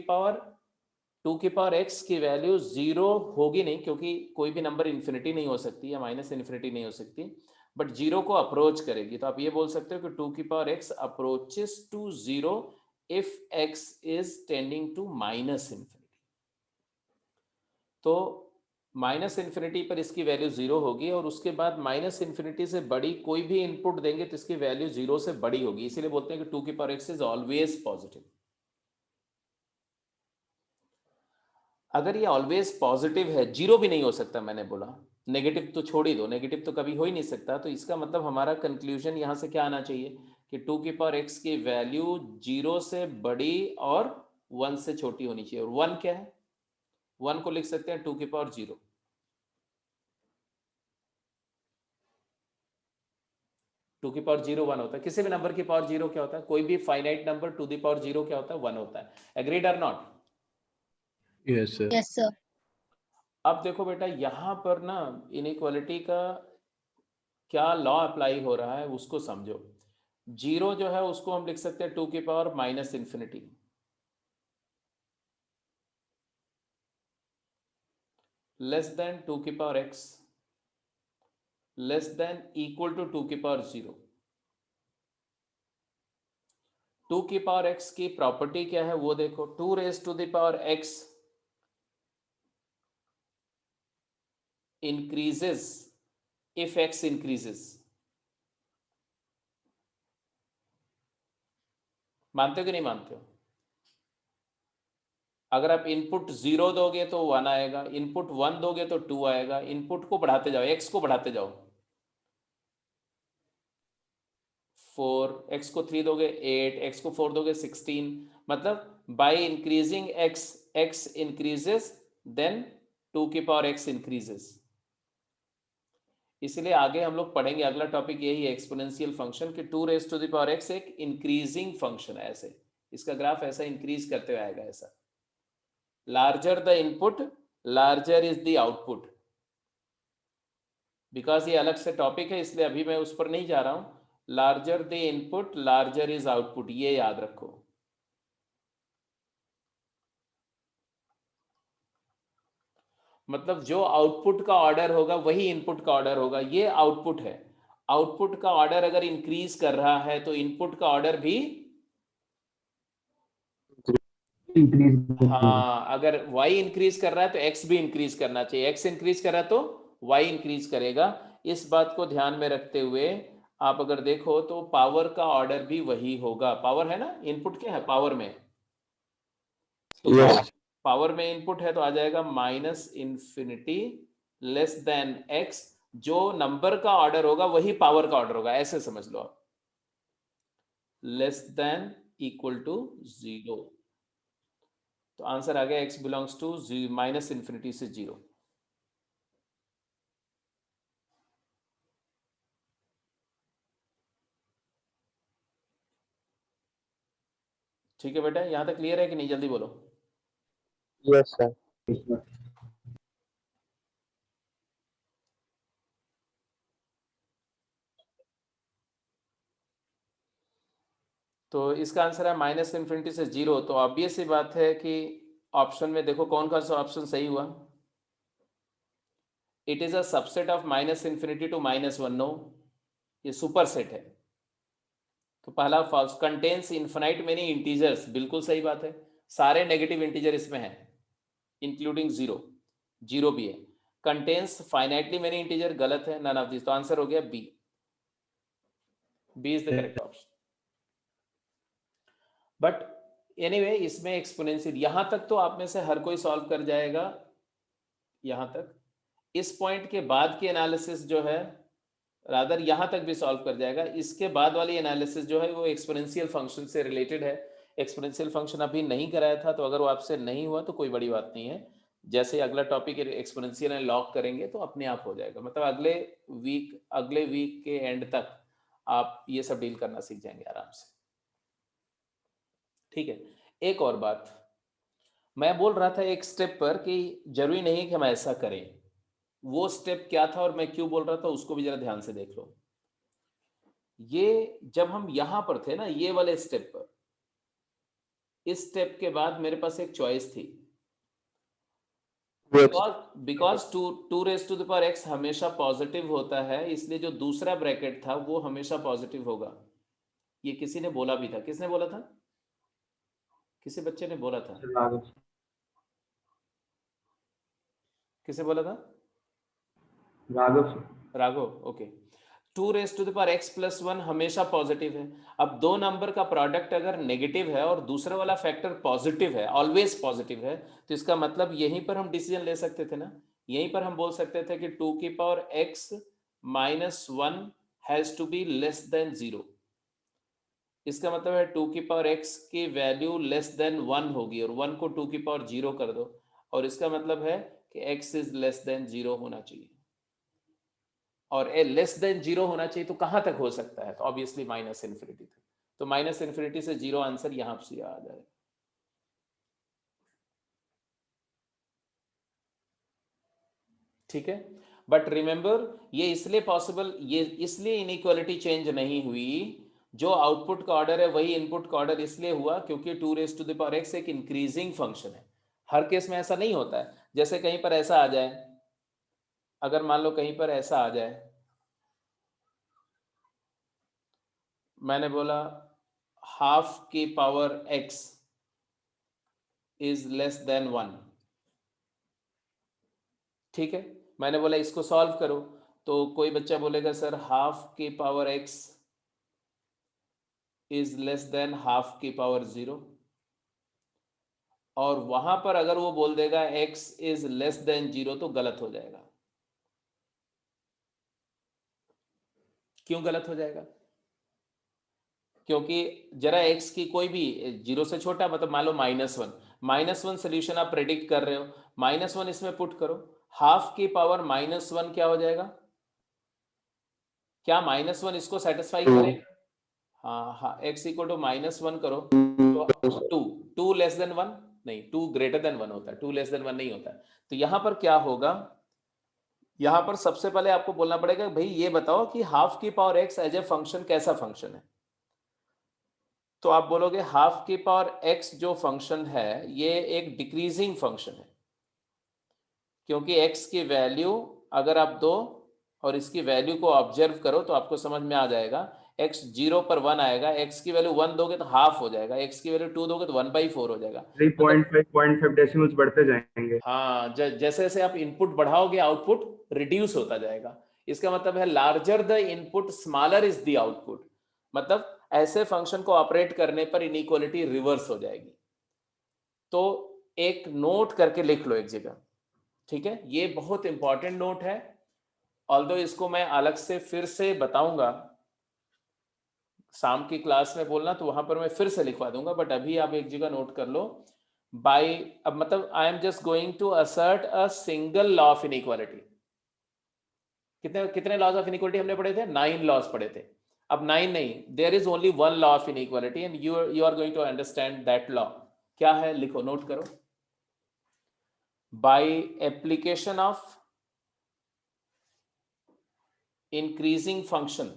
पावर x की वैल्यू 0 होगी नहीं, क्योंकि कोई भी नंबर इन्फिनिटी नहीं हो सकती या माइनस इन्फिनिटी नहीं हो सकती, बट 0 को अप्रोच करेगी। तो आप ये बोल सकते हो कि 2 की power x approaches to 0 if x is tending to minus infinity. तो माइनस इन्फिनिटी पर इसकी वैल्यू 0 होगी, और उसके बाद माइनस इन्फिनिटी से बड़ी कोई भी इनपुट देंगे तो इसकी वैल्यू 0 से बड़ी होगी। इसीलिए बोलते हैं कि 2 की power x is always positive. अगर ये ऑलवेज पॉजिटिव है, 0 भी नहीं हो सकता, मैंने बोला नेगेटिव तो छोड़ ही दो, नेगेटिव तो कभी हो ही नहीं सकता, तो इसका मतलब हमारा कंक्लूजन यहां से क्या आना चाहिए कि 2 की पावर x की वैल्यू 0 से बड़ी और 1 से छोटी होनी चाहिए। और 1 क्या है? 1 को लिख सकते हैं 2 की पावर 0। टू की पावर 0 1 होता है। किसी भी नंबर की पावर 0 क्या होता है? कोई भी finite number to the power 0 क्या होता है? 1 होता है। एग्रीड और not? Yes sir. Yes, sir. अब देखो बेटा, यहां पर ना इनइक्वालिटी का क्या लॉ अप्लाई हो रहा है उसको समझो। 0 जो है उसको हम लिख सकते हैं 2 की power minus infinity, less than 2 की power x, less than equal to 2 की पावर 0। 2 की पावर x की प्रॉपर्टी क्या है वो देखो, 2 raise to the power x increases if x increases। मानते हो कि नहीं मानते हो? अगर आप इनपुट 0 दोगे तो 1 आएगा, इनपुट 1 दोगे तो 2 आएगा, इनपुट को बढ़ाते जाओ, x को बढ़ाते जाओ, 4, x को 3 दोगे 8, x को 4 दोगे 16। मतलब by increasing x, x increases, then 2 की पावर x इंक्रीजेस। इसलिए आगे हम लोग पढ़ेंगे, अगला टॉपिक यही है एक्सपोनेंशियल फंक्शन, कि 2 raise to the power x एक इंक्रीजिंग फंक्शन है। ऐसे इसका ग्राफ ऐसा इंक्रीज करते हुए आएगा, ऐसा। Larger the input larger is the output. Because ये अलग से टॉपिक है इसलिए अभी मैं उस पर नहीं जा रहा हूं। Larger the input larger is output, ये याद रखो। मतलब जो आउटपुट का ऑर्डर होगा वही इनपुट का ऑर्डर होगा, ये आउटपुट है। आउटपुट का ऑर्डर अगर इंक्रीज कर रहा है तो इनपुट का ऑर्डर भी, increase हाँ, अगर y इंक्रीज कर रहा है तो x भी इंक्रीज करना चाहिए, x इंक्रीज कर रहा है तो y इंक्रीज करेगा। इस बात को ध्यान में रखते हुए आप अगर देखो तो पावर का ऑर्डर भी वही होगा। पावर है ना, इनपुट क्या है पावर में, तो yes पावर में इनपुट है तो आ जाएगा minus infinity less then x। जो नंबर का ऑर्डर होगा वही पावर का ऑर्डर होगा, ऐसे समझ लो आप, लेस देन इक्वल टू 0। तो आंसर आ गया x belongs to minus infinity से 0। ठीक है बेटा, यहां तक क्लियर है कि नहीं? जल्दी बोलो। yes sir तो इसका आंसर है माइनस इन्फिनिटी से 0। तो ऑब्वियस सी बात है कि ऑप्शन में देखो कौन कौन सा ऑप्शन सही हुआ। It is a subset of minus infinity to -1। No, ये सुपर सेट है। तो पहला false. Contains infinite many integers, बिल्कुल सही बात है, सारे नेगेटिव इंटीजर इसमें हैं इंक्लूडिंग 0, 0 भी है। कंटेन्स फाइनाइटली मेनी इंटीजर, गलत है, नन ऑफ दिस। तो आंसर हो गया B, B is the correct option. But anyway इसमें एक्सपोनेंशियल, यहां तक तो आप में से हर कोई सॉल्व कर जाएगा, यहां तक। इस पॉइंट के बाद की एनालिसिस जो है, रादर यहां तक भी सॉल्व कर जाएगा। इसके बाद वाली एनालिसिस जो है वो एक्सपोनेंशियल फंक्शन से रिलेटेड है। एक्सपोनेंशियल फंक्शन अभी नहीं कराया था, तो अगर वो आपसे नहीं हुआ तो कोई बड़ी बात नहीं है। जैसे अगला टॉपिक एक्सपोनेंशियल लॉक करेंगे तो अपने आप हो जाएगा। मतलब अगले वीक के एंड तक आप ये सब डील करना सीख जाएंगे आराम से। ठीक है, एक और बात मैं बोल रहा था एक स्टेप पर कि जरूरी नहीं कि हम ऐसा करें। वो स्टेप क्या था और मैं क्यों बोल रहा था उसको भी जरा ध्यान से देख लो। ये जब हम यहां पर थे ना, ये वाले स्टेप पर, इस स्टेप के बाद मेरे पास एक चॉइस थी, Yes. Because two raise to the power x हमेशा पॉजिटिव होता है, इसलिए जो दूसरा ब्रैकेट था वो हमेशा पॉजिटिव होगा। ये किसी ने बोला भी था, किसने बोला था? किसी बच्चे ने बोला था, राघव किसे बोला था? Raghav Raghav, okay. Two raise to the power x plus one हमेशा पॉजिटिव है। अब दो नंबर का प्रोडक्ट अगर नेगेटिव है और दूसरा वाला फैक्टर पॉजिटिव है, ऑलवेज पॉजिटिव है, तो इसका मतलब यहीं पर हम डिसीजन ले सकते थे ना, यहीं पर हम बोल सकते थे कि टू की power x minus one has to be less than zero. इसका मतलब है टू की पावर एक्स की वैल्यू लेस देन वन होगी, और वन को टू की पावर जीरो कर दो, और इसका मतलब है कि x is less than zero होना चाहिए। और ए लेस देन जीरो होना चाहिए तो कहां तक हो सकता है? तो ऑब्वियसली माइनस इन्फिनिटी तक। तो माइनस इन्फिनिटी से जीरो आंसर यहां से आ जाएगा। ठीक है, बट रिमेंबर ये इसलिए पॉसिबल, ये इसलिए इनइक्वालिटी चेंज नहीं हुई, जो आउटपुट का ऑर्डर है वही इनपुट का ऑर्डर इसलिए हुआ क्योंकि two raise to the power x एक इंक्रीजिंग फंक्शन है। हर केस में ऐसा नहीं होता है। जैसे कहीं पर ऐसा आ जाए, अगर मान लो कहीं पर ऐसा आ जाए, मैंने बोला हाफ की power x is less than one, ठीक है, मैंने बोला इसको सॉल्व करो, तो कोई बच्चा बोलेगा सर हाफ की power x is less than half की पावर जीरो, और वहां पर अगर वो बोल देगा x is less than zero तो गलत हो जाएगा। क्यों गलत हो जाएगा? क्योंकि जरा x की कोई भी जीरो से छोटा, मतलब मान लो माइनस वन सोल्यूशन आप प्रेडिक्ट कर रहे हो, माइनस वन इसमें पुट करो, हाफ की पावर माइनस वन क्या हो जाएगा? क्या माइनस वन इसको सेटिस्फाई करेगा? हाँ हाँ, x equal to minus one करो तो two, two less than one नहीं, टू ग्रेटर देन वन होता है, टू लेस देन वन नहीं होता। तो यहां पर क्या होगा, यहां पर सबसे पहले आपको बोलना पड़ेगा भाई ये बताओ कि हाफ की power x as a function कैसा फंक्शन है। तो आप बोलोगे हाफ की पावर एक्स जो फंक्शन है ये एक डिक्रीजिंग फंक्शन है, क्योंकि एक्स की वैल्यू अगर आप दो और इसकी वैल्यू को ऑब्जर्व करो तो आपको समझ में आ जाएगा, एक्स जीरो पर वन आएगा, एक्स की वैल्यू वन दोगे तो हाफ हो जाएगा, एक्स की वैल्यू टू दोगे तो 1/4 हो जाएगा। 3.5 डेसिमल्स बढ़ते जाएंगे। हाँ, जैसे जैसे आप इनपुट बढ़ाओगे आउटपुट रिड्यूस होता जाएगा। इसका मतलब है larger the input smaller is the output, मतलब ऐसे फंक्शन को ऑपरेट करने पर इनइक्वालिटी रिवर्स हो जाएगी। तो एक नोट करके लिख लो एक जगह, ठीक है, ये बहुत इंपॉर्टेंट नोट है, ऑल्दो इसको मैं अलग से फिर से बताऊंगा शाम की क्लास में बोलना, तो वहां पर मैं फिर से लिखवा दूंगा, बट अभी आप एक जगह नोट कर लो। बाय, अब मतलब I am just going to assert a single law of inequality. कितने कितने लॉज ऑफ इनइक्वालिटी हमने पढ़े थे? 9 लॉज पढ़े थे। अब 9 नहीं, there is only one law of inequality and you are going to understand that law. क्या है? लिखो, नोट करो। By application of increasing function,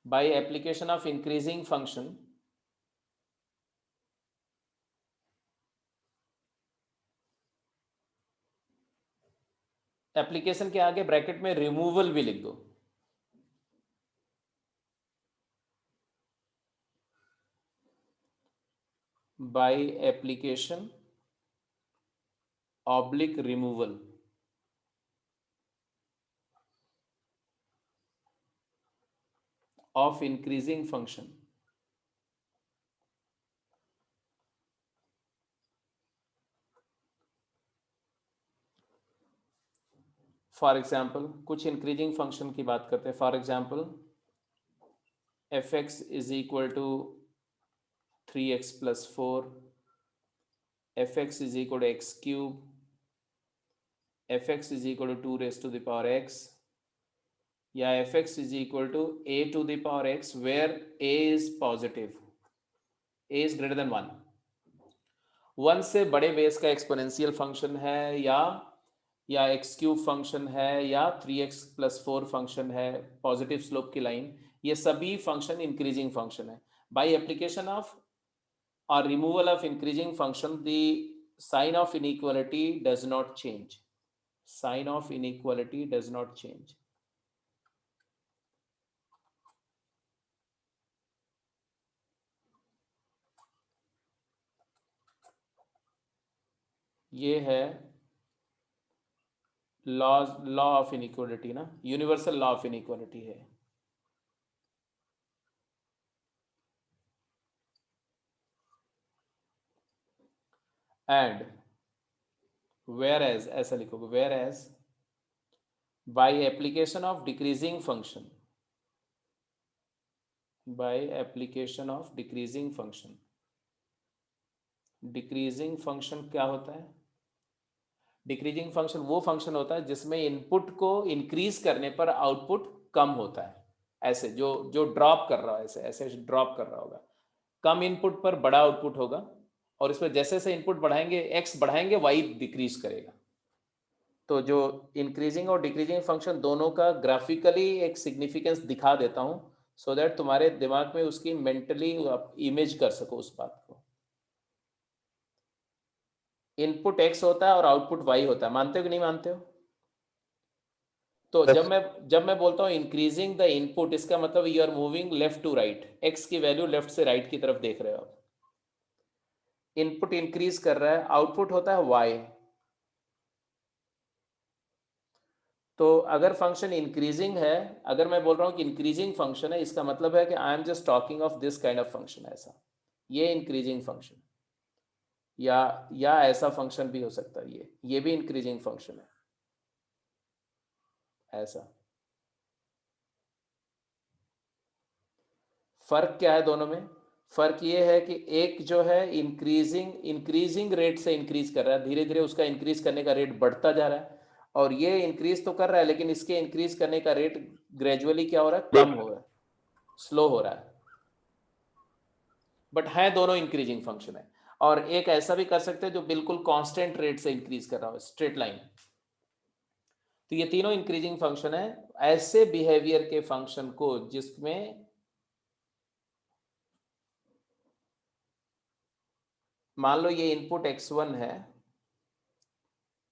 by application of increasing function, application के आगे ब्रैकेट में रिमूवल भी लिख दो, by application oblique removal of increasing function। For example कुछ इंक्रीजिंग फंक्शन की बात करते हैं। For example F X is equal to 3x plus 4, F X is equal to X cube, F X is equal to 2 raise to the power X, या F X is equal to a to the power X where a is positive, a is greater than 1 से बड़े बेस का एक्सपोनेंशियल फंक्शन है, या या एक्स क्यूब फंक्शन है या 3x+4 फंक्शन है, पॉजिटिव स्लोप की लाइन, ये सभी फंक्शन इंक्रीजिंग फंक्शन है. बाय एप्लीकेशन ऑफ और removal of increasing function the sign of inequality does not change. Sign of inequality does not change. ये है लॉ ऑफ इनइक्वालिटी ना, यूनिवर्सल लॉ ऑफ इनइक्वालिटी है. एंड वेयर एज, ऐसा लिखोगे, whereas by application of decreasing function, by application of decreasing function. Decreasing function क्या होता है? डिक्रीजिंग फंक्शन वो फंक्शन होता है जिसमें इनपुट को इंक्रीज करने पर आउटपुट कम होता है. ऐसे जो ड्रॉप कर रहा है, ऐसे ऐसे ड्रॉप कर रहा होगा, कम इनपुट पर बड़ा आउटपुट होगा, और इसमें जैसे जैसे इनपुट बढ़ाएंगे, एक्स बढ़ाएंगे, वाई डिक्रीज करेगा. तो जो इंक्रीजिंग और डिक्रीजिंग फंक्शन दोनों का ग्राफिकली एक सिग्निफिकेंस दिखा देता हूं, सो दैट तुम्हारे दिमाग में उसकी मेंटली इमेज कर सको उस बात को. इनपुट एक्स होता है और आउटपुट वाई होता है. मानते हो कि नहीं मानते हो? तो जब मैं बोलता हूं इंक्रीजिंग द इनपुट, इसका मतलब you are moving left to right. X की वैल्यू लेफ्ट से राइट की तरफ देख रहे हो आप. इनपुट इंक्रीज कर रहा है, आउटपुट होता है वाई. तो अगर फंक्शन इंक्रीजिंग है, अगर मैं बोल रहा हूं कि इंक्रीजिंग फंक्शन है, इसका मतलब है कि आई am just talking of this kind of function. ऐसा, ये इंक्रीजिंग फंक्शन, या ऐसा फंक्शन भी हो सकता है, ये भी इंक्रीजिंग फंक्शन है. ऐसा फर्क क्या है दोनों में? फर्क ये है कि एक जो है इंक्रीजिंग रेट से इंक्रीज कर रहा है, धीरे धीरे उसका इंक्रीज करने का रेट बढ़ता जा रहा है, और ये इंक्रीज तो कर रहा है लेकिन इसके इंक्रीज करने का रेट ग्रेजुअली क्या हो रहा है? कम हो रहा है, स्लो हो रहा है. बट है दोनों इंक्रीजिंग फंक्शन है. और एक ऐसा भी कर सकते हैं जो बिल्कुल कांस्टेंट रेट से इंक्रीज कर रहा हो, स्ट्रेट लाइन. तो ये तीनों इंक्रीजिंग फंक्शन है. ऐसे बिहेवियर के फंक्शन को जिसमें मान लो ये इनपुट x1 है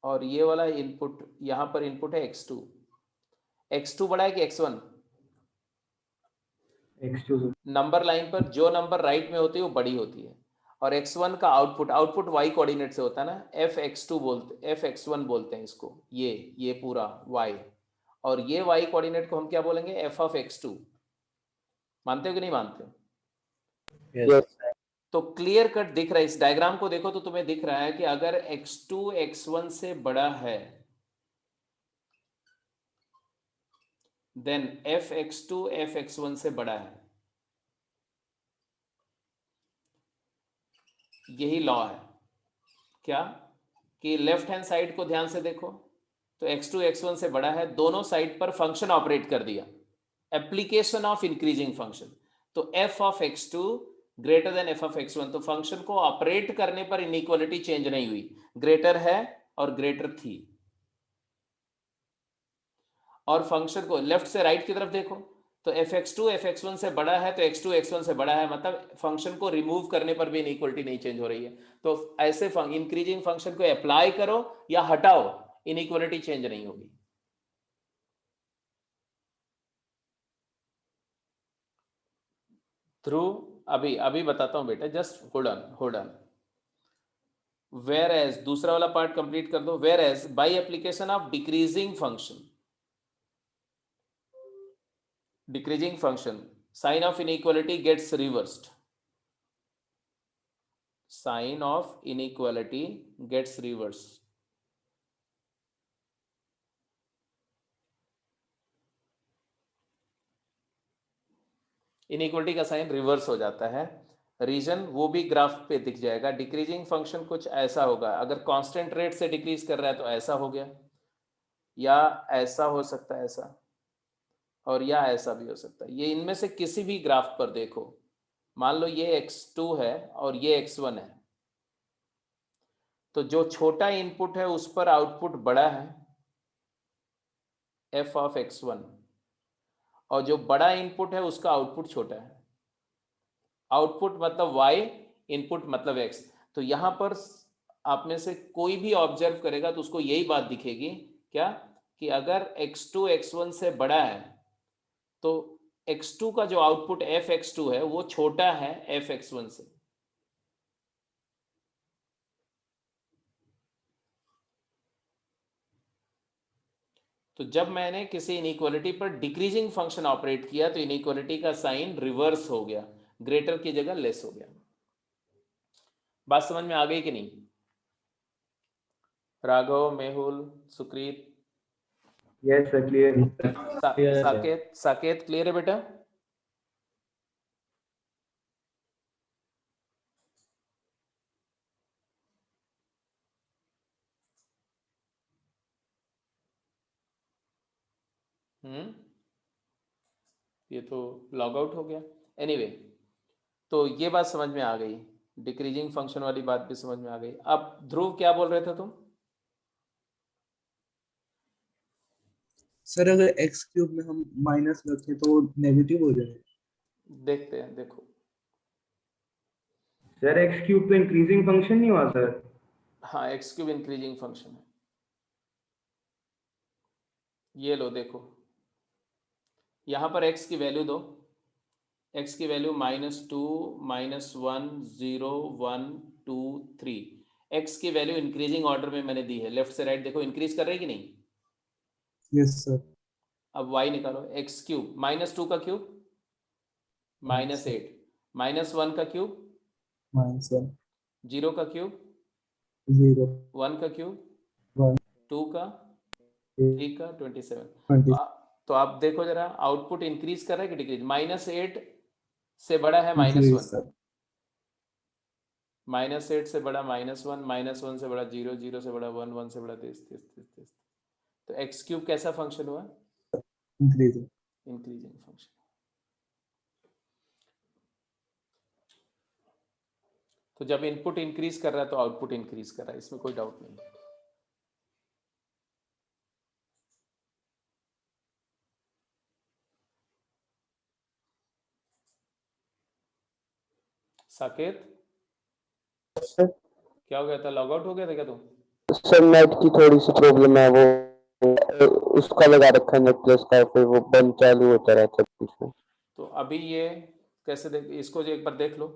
और ये वाला इनपुट, यहां पर इनपुट है x2. x2 बड़ा है कि x1? x2 नंबर लाइन पर जो नंबर राइट में होती है वो बड़ी होती है, और x1 का आउटपुट y कोऑर्डिनेट से होता है ना, fx1 बोलते हैं इसको, ये पूरा y, और ये y कोऑर्डिनेट को हम क्या बोलेंगे? f of x2. मानते हो कि नहीं मानते हो? Yes. तो क्लियर कट दिख रहा है, इस डायग्राम को देखो तो तुम्हें दिख रहा है कि अगर x2 x1 से बड़ा है, देन fx2 fx1 से बड़ा है. यही लॉ है क्या, कि लेफ्ट हैंड साइड को ध्यान से देखो तो x2 x1 से बड़ा है, दोनों साइड पर फंक्शन ऑपरेट कर दिया, एप्लीकेशन ऑफ इंक्रीजिंग फंक्शन. तो f of x2 greater than f of x1, तो फंक्शन को ऑपरेट करने पर इनइक्वालिटी चेंज नहीं हुई, ग्रेटर है और ग्रेटर थी. और फंक्शन को लेफ्ट से राइट की तरफ देखो तो fx2 fx1 से बड़ा है, तो x2 x1 से बड़ा है, मतलब फंक्शन को रिमूव करने पर भी इनइक्वालिटी नहीं चेंज हो रही है. तो ऐसे इंक्रीजिंग फंक्शन को अप्लाई करो या हटाओ, इनइक्वालिटी चेंज नहीं होगी. थ्रू अभी बताता हूं बेटा, just hold on. Whereas, दूसरा वाला पार्ट कंप्लीट कर दो. Whereas by application of decreasing function, sign of inequality gets reversed. Sign of inequality gets reversed. Inequality का साइन रिवर्स हो जाता है. रीजन वो भी ग्राफ पे दिख जाएगा. डिक्रीजिंग फंक्शन कुछ ऐसा होगा, अगर कांस्टेंट रेट से डिक्रीज कर रहा है तो ऐसा हो गया, या ऐसा हो सकता है ऐसा, और या ऐसा भी हो सकता है. ये इनमें से किसी भी ग्राफ पर देखो, मान लो ये x2 है और ये x1 है, तो जो छोटा इनपुट है उस पर आउटपुट बड़ा है, f ऑफ x1, और जो बड़ा इनपुट है उसका आउटपुट छोटा है। आउटपुट मतलब y, इनपुट मतलब x। तो यहां पर आप में से कोई भी ऑब्जर्व करेगा तो उसको यही बात दिखेगी, क्या, कि अगर x2 x1 से बड़ा है तो x2 का जो आउटपुट f x2 है वो छोटा है f x1 से। तो जब मैंने किसी इनइक्वालिटी पर डिक्रीजिंग फंक्शन ऑपरेट किया तो इनइक्वालिटी का साइन रिवर्स हो गया, ग्रेटर की जगह लेस हो गया। बात समझ में आ गई कि नहीं? Raghav, Mehul, Sukrit, yes sir, clear. Saket, Saket clear है बेटा? ये तो लॉग आउट हो गया। एनीवे, तो ये बात समझ में आ गई, डिक्रीजिंग फंक्शन वाली बात भी समझ में आ गई। अब ध्रुव क्या बोल रहे थे तुम? सर अगर एक्स क्यूब में हम माइनस रखें तो नेगेटिव हो जाएगा। देखते हैं, देखो। सर एक्स क्यूब तो इंक्रीजिंग फंक्शन नहीं हुआ सर? हाँ, एक्स क्यूब इंक्रीजिंग फंक्शन है। ये लो देखो, यहाँ पर x की वैल्यू दो, x की वैल्यू -2, -1, 0, 1, 2, 3। x की वैल्यू इंक्रीजिंग ऑर्डर में मैंने दी है, लेफ्ट से राइट देखो इंक्रीज कर रही है कि नहीं? Yes sir. अब y निकालो, x क्यूब, -2 का क्यूब -8, -1 का क्यूब -1, 0 का क्यूब 0, 1 का क्यूब 1, 2 का 8, 3 का 27। 20। तो आप देखो जरा, आउटपुट इंक्रीज कर रहा है कि डिक्रीज? -8 से बड़ा है इंक्रीज -1, सर। -8 से बड़ा -1, -1 से बड़ा 0, 0 से बड़ा 1, 1 से बड़ा 30, 30, 30, 30। तो एक्स क्यूब कैसा फंक्शन हुआ? इंक्रीज। Increasing function. तो जब इनपुट इंक्रीज कर रहा है तो आउटपुट इंक्रीज कर रहा है, इसमें कोई डाउट नहीं। साकेत, सर क्या हो गया था? लॉग आउट हो गया था क्या तुम? सर नेट की थोड़ी सी प्रॉब्लम है, वो उसका लगा रखा है नेट प्लस का, फिर वो बंद चालू होता रहता है बीच में। तो अभी ये कैसे देख, इसको जो एक बार देख लो,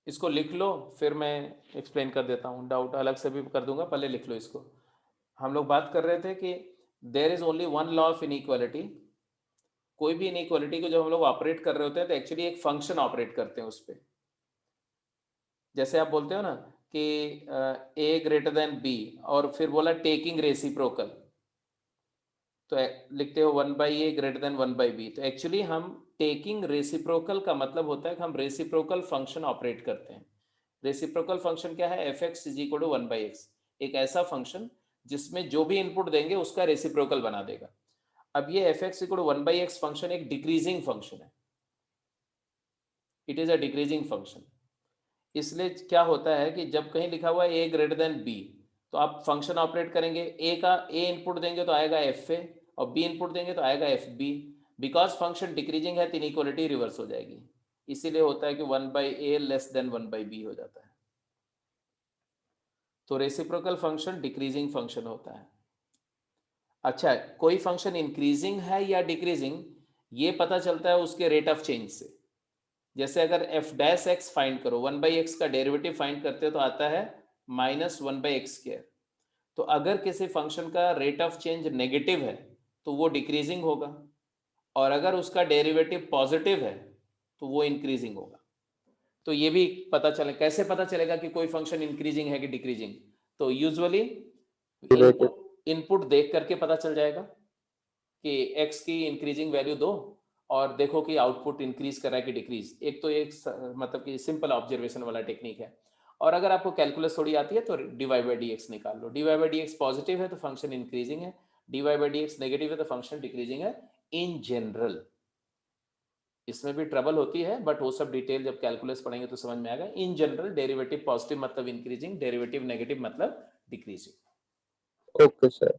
इसको लिख लो, फिर मैं एक्सप्लेन कर देता हूँ, डाउट अलग से भी कर दूंगा, पहले लिख लो इसको। हम लोग बात कर रहे थे कि there is only one law of inequality. कोई भी इनइक्वालिटी को जब हम लोग ऑपरेट कर रहे होते हैं तो एक्चुअली एक फंक्शन ऑपरेट करते हैं उस पर। जैसे आप बोलते हो ना कि a ग्रेटर देन b, और फिर बोला टेकिंग रेसिप्रोकल, तो लिखते हो 1/a ग्रेटर देन 1/b। तो एक्चुअली हम टेकिंग रेसिप्रोकल का मतलब होता है कि हम रेसिप्रोकल फंक्शन ऑपरेट करते हैं। रेसिप्रोकल फंक्शन क्या है? f(x) = 1/x, एक ऐसा फंक्शन जिसमें जो भी इनपुट देंगे उसका रेसिप्रोकल बना देगा। अब ये f(x) = 1/x फंक्शन एक डिक्रीजिंग फंक्शन है, it is a decreasing function. इसलिए क्या होता है कि जब कहीं लिखा हुआ है a ग्रेटर देन b, तो आप फंक्शन ऑपरेट करेंगे, a इनपुट देंगे तो आएगा fa, और b इनपुट देंगे तो आएगा fb। बिकॉज फंक्शन डिक्रीजिंग है तो इनइक्वालिटी रिवर्स हो जाएगी, इसीलिए होता है कि 1/a लेस देन 1/b हो जाता है। तो रेसिप्रोकल फंक्शन डिक्रीजिंग फंक्शन होता है। अच्छा, कोई फंक्शन इंक्रीजिंग है या डिक्रीजिंग ये पता चलता है उसके रेट ऑफ चेंज से। जैसे अगर f' फाइंड करो, 1/x का डेरिवेटिव फाइंड करते हो तो आता है -1/x²। तो अगर किसी फंक्शन का रेट ऑफ चेंज नेगेटिव है तो वो डिक्रीजिंग होगा, और अगर उसका डेरिवेटिव पॉजिटिव है तो वो इंक्रीजिंग होगा। तो ये भी पता चले, कैसे पता चलेगा कि कोई फंक्शन इंक्रीजिंग है कि डिक्रीजिंग? तो यूजुअली इनपुट देख करके पता चल जाएगा कि x की इंक्रीजिंग वैल्यू दो और देखो कि आउटपुट इंक्रीज कर रहा है कि डिक्रीज। एक तो एक मतलब कि सिंपल ऑब्जर्वेशन वाला टेक्निक है। और अगर आपको कैलकुलस थोड़ी आती है तो dy/dx निकाल लो। dy/dx पॉजिटिव है तो फंक्शन इंक्रीजिंग है, dy/dx नेगेटिव है तो फंक्शन डिक्रीजिंग है इन जनरल। इसमें भी ट्रबल होती है बट वो सब डिटेल जब कैलकुलस पढ़ेंगे तो समझ में आएगा। इन जनरल डेरिवेटिव पॉजिटिव मतलब इंक्रीजिंग, डेरिवेटिव नेगेटिव मतलब डिक्रीजिंग। Okay sir.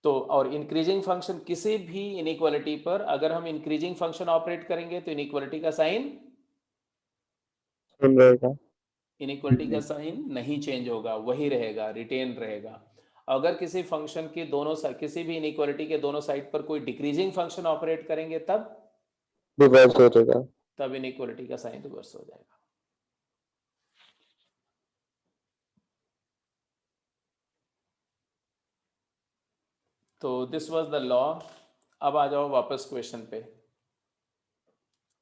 तो और इंक्रीजिंग फंक्शन किसी भी इनइक्वालिटी पर अगर हम इंक्रीजिंग फंक्शन ऑपरेट करेंगे तो इनइक्वालिटी का साइन सेम रहेगा। इनइक्वालिटी का साइन नहीं चेंज होगा, वही रहेगा, रिटेन रहेगा। अगर किसी फंक्शन की दोनों किसी भी इनइक्वालिटी के दोनों साइड पर कोई डिक्रीजिंग फंक्शन ऑपरेट करेंगे रिवर्स हो जाएगा। तब इनइक्वालिटी का साइन रिवर्स हो जाएगा। तो दिस वाज द लॉ। अब आ जाओ वापस क्वेश्चन पे।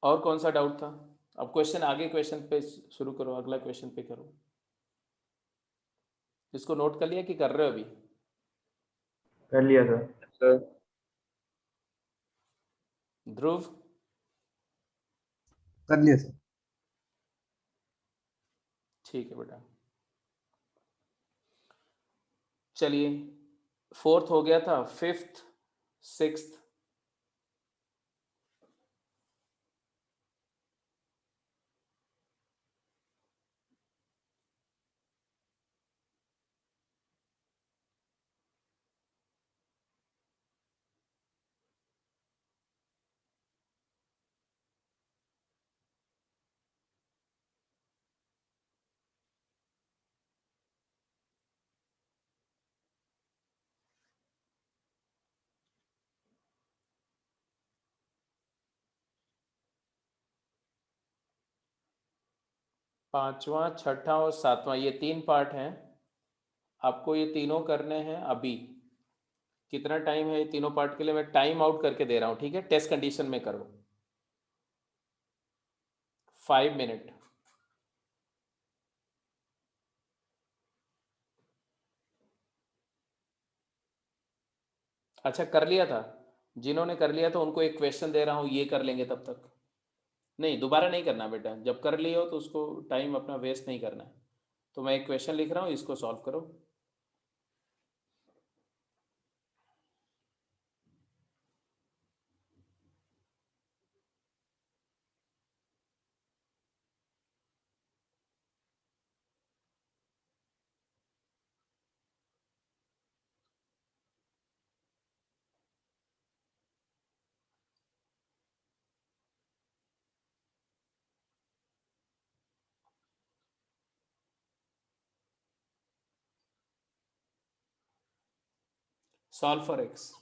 और कौन सा डाउट था? अब क्वेश्चन आगे क्वेश्चन पे शुरू करो, अगला क्वेश्चन पे करो। इसको नोट कर लिया कि कर रहे हो अभी? कर लिया सर। सर ध्रुव कर लिया सर। ठीक है बेटा। चलिए, फोर्थ हो गया था, फिफ्थ, सिक्स्थ, पांचवा, छठा और सातवां, ये तीन पार्ट हैं। आपको ये तीनों करने हैं अभी। कितना टाइम है ये तीनों पार्ट के लिए? मैं टाइम आउट करके दे रहा हूं, ठीक है? टेस्ट कंडीशन में करो। 5 मिनट। अच्छा, कर लिया था? जिन्होंने कर लिया था उनको एक क्वेश्चन दे रहा हूं, ये कर लेंगे तब तक। नहीं, दोबारा नहीं करना बेटा। जब कर लिए हो तो उसको टाइम अपना वेस्ट नहीं करना है। तो मैं एक क्वेश्चन लिख रहा हूं, इसको सॉल्व करो। Solve for x.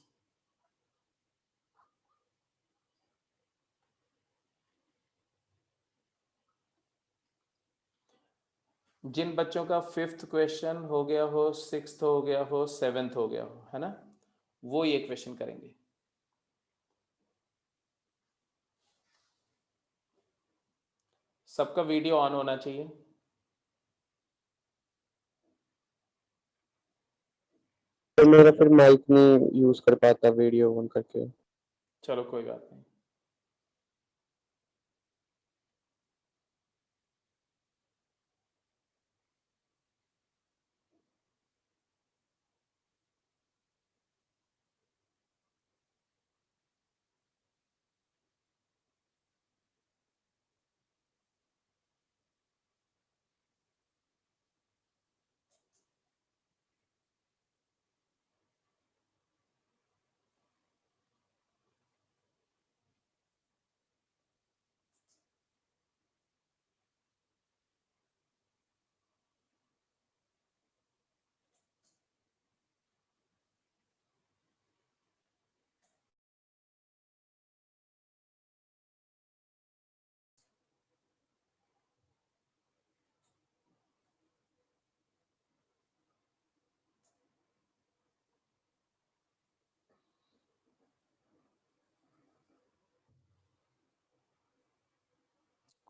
जिन बच्चों का फिफ्थ क्वेश्चन हो गया हो, सिक्स्थ हो गया हो, सेवेंथ हो गया हो, है ना, वो ये क्वेश्चन करेंगे। सबका वीडियो ऑन होना चाहिए। तो मेरा फिर माइक नहीं यूज कर पाता वीडियो ऑन करके। चलो कोई बात नहीं।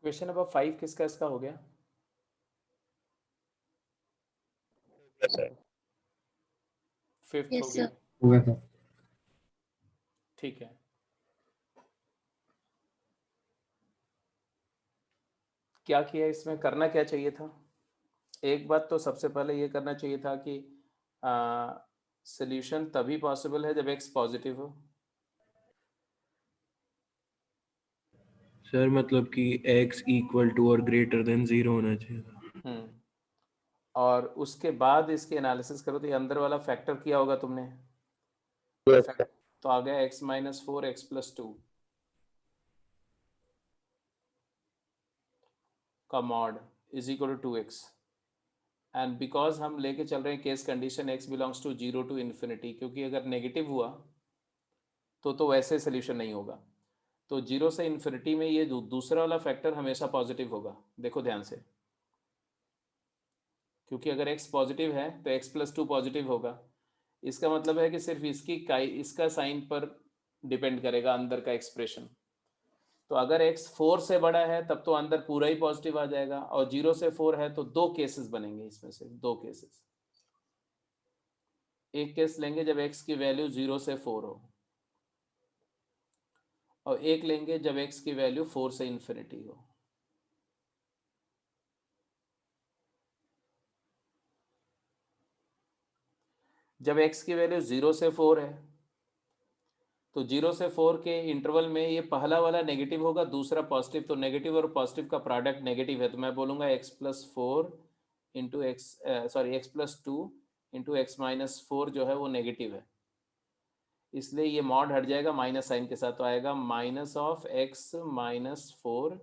क्वेश्चन नंबर 5 किसका इसका हो गया? फिफ्थ हो Yes, गया। sir. हो गया था। ठीक है। क्या किया इसमें? करना क्या चाहिए था? एक बात तो सबसे पहले ये करना चाहिए था कि सोल्यूशन तभी पॉसिबल है जब एक्स पॉजिटिव हो। सर मतलब कि x इक्वल टू और ग्रेटर देन 0 होना चाहिए। और उसके बाद इसके एनालिसिस करो तो ये अंदर वाला फैक्टर किया होगा तुमने, Yes, sir. तो आ गया x माइनस 4 x प्लस 2 का mod is equal to 2x, and because हम लेके चल रहे हैं case condition x belongs to 0 to infinity, क्योंकि अगर नेगेटिव हुआ तो वैसे सोल्यूशन नहीं होगा। तो 0 से इन्फिनिटी में ये दूसरा वाला फैक्टर हमेशा पॉजिटिव होगा। देखो ध्यान से, क्योंकि अगर x पॉजिटिव है तो x प्लस 2 पॉजिटिव होगा। इसका मतलब है कि सिर्फ इसका साइन पर डिपेंड करेगा अंदर का एक्सप्रेशन। तो अगर x 4 से बड़ा है तब तो अंदर पूरा ही पॉजिटिव आ जाएगा, और 0 से 4 है तो दो केसेस बनेंगे, इसमें से दो केसेस। एक केस लेंगे जब x की वैल्यू 0 से 4 हो, और एक लेंगे जब x की वैल्यू 4 से इन्फिनिटी हो। जब x की वैल्यू 0 से 4 है तो 0 से 4 के इंटरवल में ये पहला वाला नेगेटिव होगा, दूसरा पॉजिटिव। तो नेगेटिव और पॉजिटिव का प्रोडक्ट नेगेटिव है, तो मैं बोलूँगा x plus 4 into x plus 2 into x minus 4 जो है वो नेगेटिव है, इसलिए ये मॉड हट जाएगा माइनस साइन के साथ, तो आएगा minus of x minus 4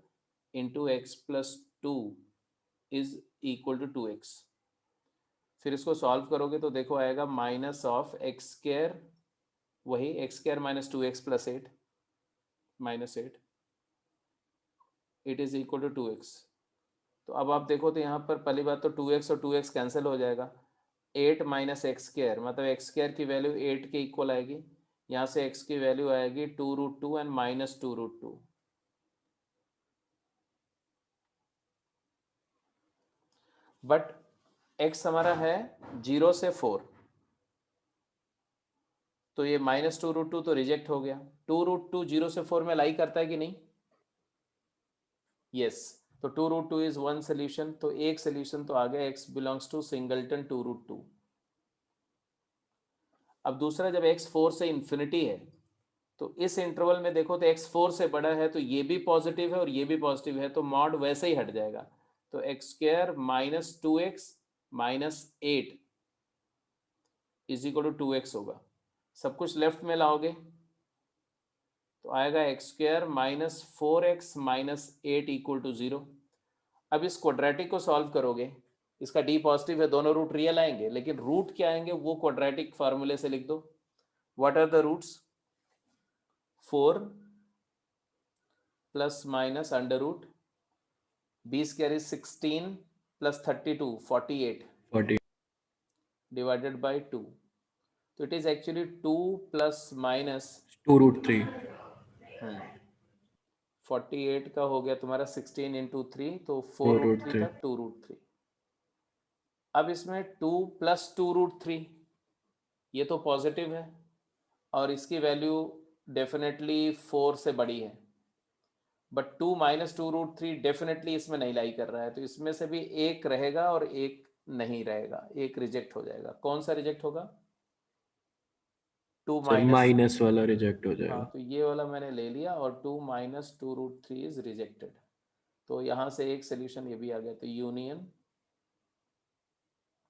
into x plus 2 is equal to 2x। फिर इसको सॉल्व करोगे तो देखो आएगा माइनस ऑफ एक्स स्क्वायर, वही x square minus 2x plus 8 minus 8, it is equal to 2x। तो अब आप देखो तो यहाँ पर पहली बात तो 2x और 2x कैंसिल हो जाएगा, 8 माइनस एक्स स्क्वायर मतलब एक्स स्क्वायर की वैल्यू 8 के इक्वल आएगी, यहाँ से x की वैल्यू आएगी 2√2 एंड माइनस 2√2। बट x हमारा है 0 से 4, तो ये माइनस 2√2 तो रिजेक्ट हो गया। 2√2 0 से 4 में लाई करता है कि नहीं? यस, तो 2√2 इज वन सोल्यूशन, तो एक सोल्यूशन तो आ गया x बिलोंग्स टू सिंगलटन 2√2। अब दूसरा, जब x 4 से इन्फिनिटी है तो इस इंटरवल में देखो तो x 4 से बड़ा है तो ये भी पॉजिटिव है और ये भी पॉजिटिव है, तो मॉड वैसे ही हट जाएगा। तो x square minus 2x minus 8 is equal to 2x होगा। सब कुछ लेफ्ट में लाओगे तो आएगा x square minus 4x minus 8 equal to 0। अब इस क्वाड्रेटिक को सॉल्व करोगे, इसका डी पॉजिटिव है, दोनों रूट रियल आएंगे, लेकिन रूट क्या आएंगे वो क्वाड्रेटिक फार्मूले से लिख दो। What are the roots? 4 plus minus under root B square is 16 plus 32 48 40 divided by 2, तो it is actually 2 plus minus 2√3 48 का हो गया तुम्हारा 16 इंटू 3, तो 4√3 था 2√3। अब इसमें 2 प्लस 2√3 ये तो पॉजिटिव है और इसकी वैल्यू डेफिनेटली 4 से बड़ी है, बट 2 माइनस 2√3 डेफिनेटली इसमें नहीं लाई कर रहा है, तो इसमें से भी एक रहेगा और एक नहीं रहेगा, एक रिजेक्ट हो जाएगा। कौन सा रिजेक्ट होगा? 2 सर माइनस, माइनस वाला रिजेक्ट हो जाएगा। हाँ, तो ये वाला मैंने ले लिया और 2 माइनस 2√3 इज रिजेक्टेड, तो यहाँ से एक सोल्यूशन ये भी आ गया, तो यूनियन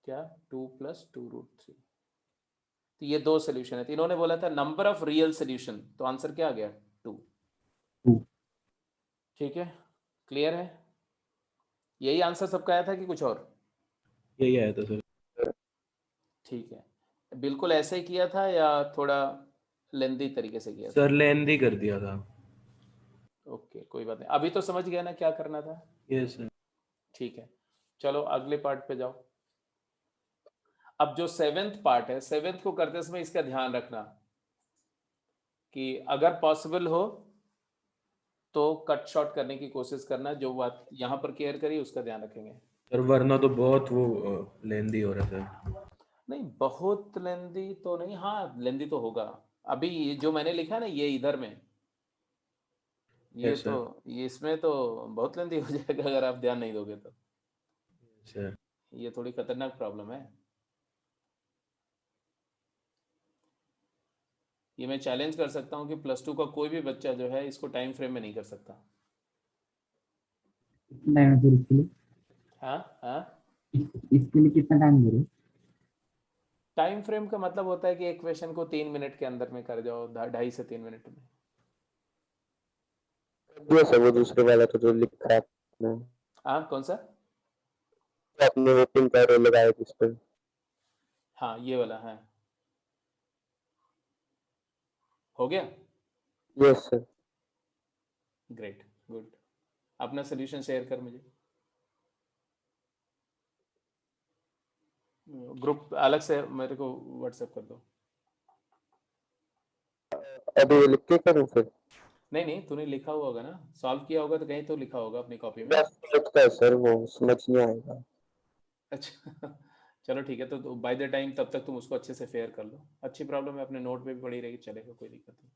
क्या 2 प्लस 2√3। तो ये दो सोल्यूशन है। तो इन्होंने बोला था नंबर ऑफ रियल सोल्यूशन, तो आंसर क्या आ गया? 2। 2 ठीक है, क्लियर है? यही आंसर सबका आया था कि कुछ और? यही आया था सर। ठीक है, बिल्कुल ऐसे ही किया था या थोड़ा लेंदी तरीके से किया था? सर लेंदी कर दिया था। ओके, कोई बात नहीं, अभी तो समझ गया ना क्या करना था? Yes sir. ठीक है, चलो अगले पार्ट पे जाओ। अब जो 7th पार्ट है, 7th को करते समय इसका ध्यान रखना कि अगर पॉसिबल हो तो कट शॉर्ट करने की कोशिश करना, जो बात यहाँ पर केयर करी उसका ध्यान रखेंगे। सर वरना तो बहुत वो लेंदी हो रहा था। नहीं, बहुत लेंदी तो नहीं, हाँ लेंदी तो होगा। अभी ये जो मैंने लिखा है ना ये इधर में, ये Yes, तो sir. ये इसमें तो बहुत लेंदी हो जाएगा अगर आप ध्यान नहीं दोगे तो। सर ये थोड़ी खतरनाक प्रॉब्लम है। ये मैं चैलेंज कर सकता हूँ कि +2 का कोई भी बच्चा जो है इसको टाइम फ्रेम में नहीं कर सकता। टाइम है फिर इसके लिए? हाँ हाँ, इसके लिए कितना टाइम दे रहे हो? टाइम फ्रेम का मतलब होता है कि एक क्वेश्चन को 3 मिनट के अंदर में कर जाओ, 2.5 से 3 मिनट में। दिया सर वो दूसरे वाला तो जो लिखा है आपने, हाँ, कौन सा? आपने वो पिंक एरो लगाया जिस पे। हाँ, ये वाला है। हो गया? Yes sir. Great, good. अपना सोल्यूशन शेयर कर मुझे, ग्रुप अलग से मेरे को व्हाट्सएप कर दो। अभी वो लिख के करूँ फिर? नहीं नहीं, तूने लिखा हुआ होगा ना, सॉल्व किया होगा तो कहीं तो लिखा होगा अपनी कॉपी में। बस लगता है सर वो समझ नहीं आएगा। अच्छा चलो ठीक है, तो बाय द टाइम तब तक तुम उसको अच्छे से फेयर कर लो। अच्छी प्रॉब्लम है, अपने नोट पे भी पड़ी रहेगी, चलेगा, कोई दिक्कत नहीं।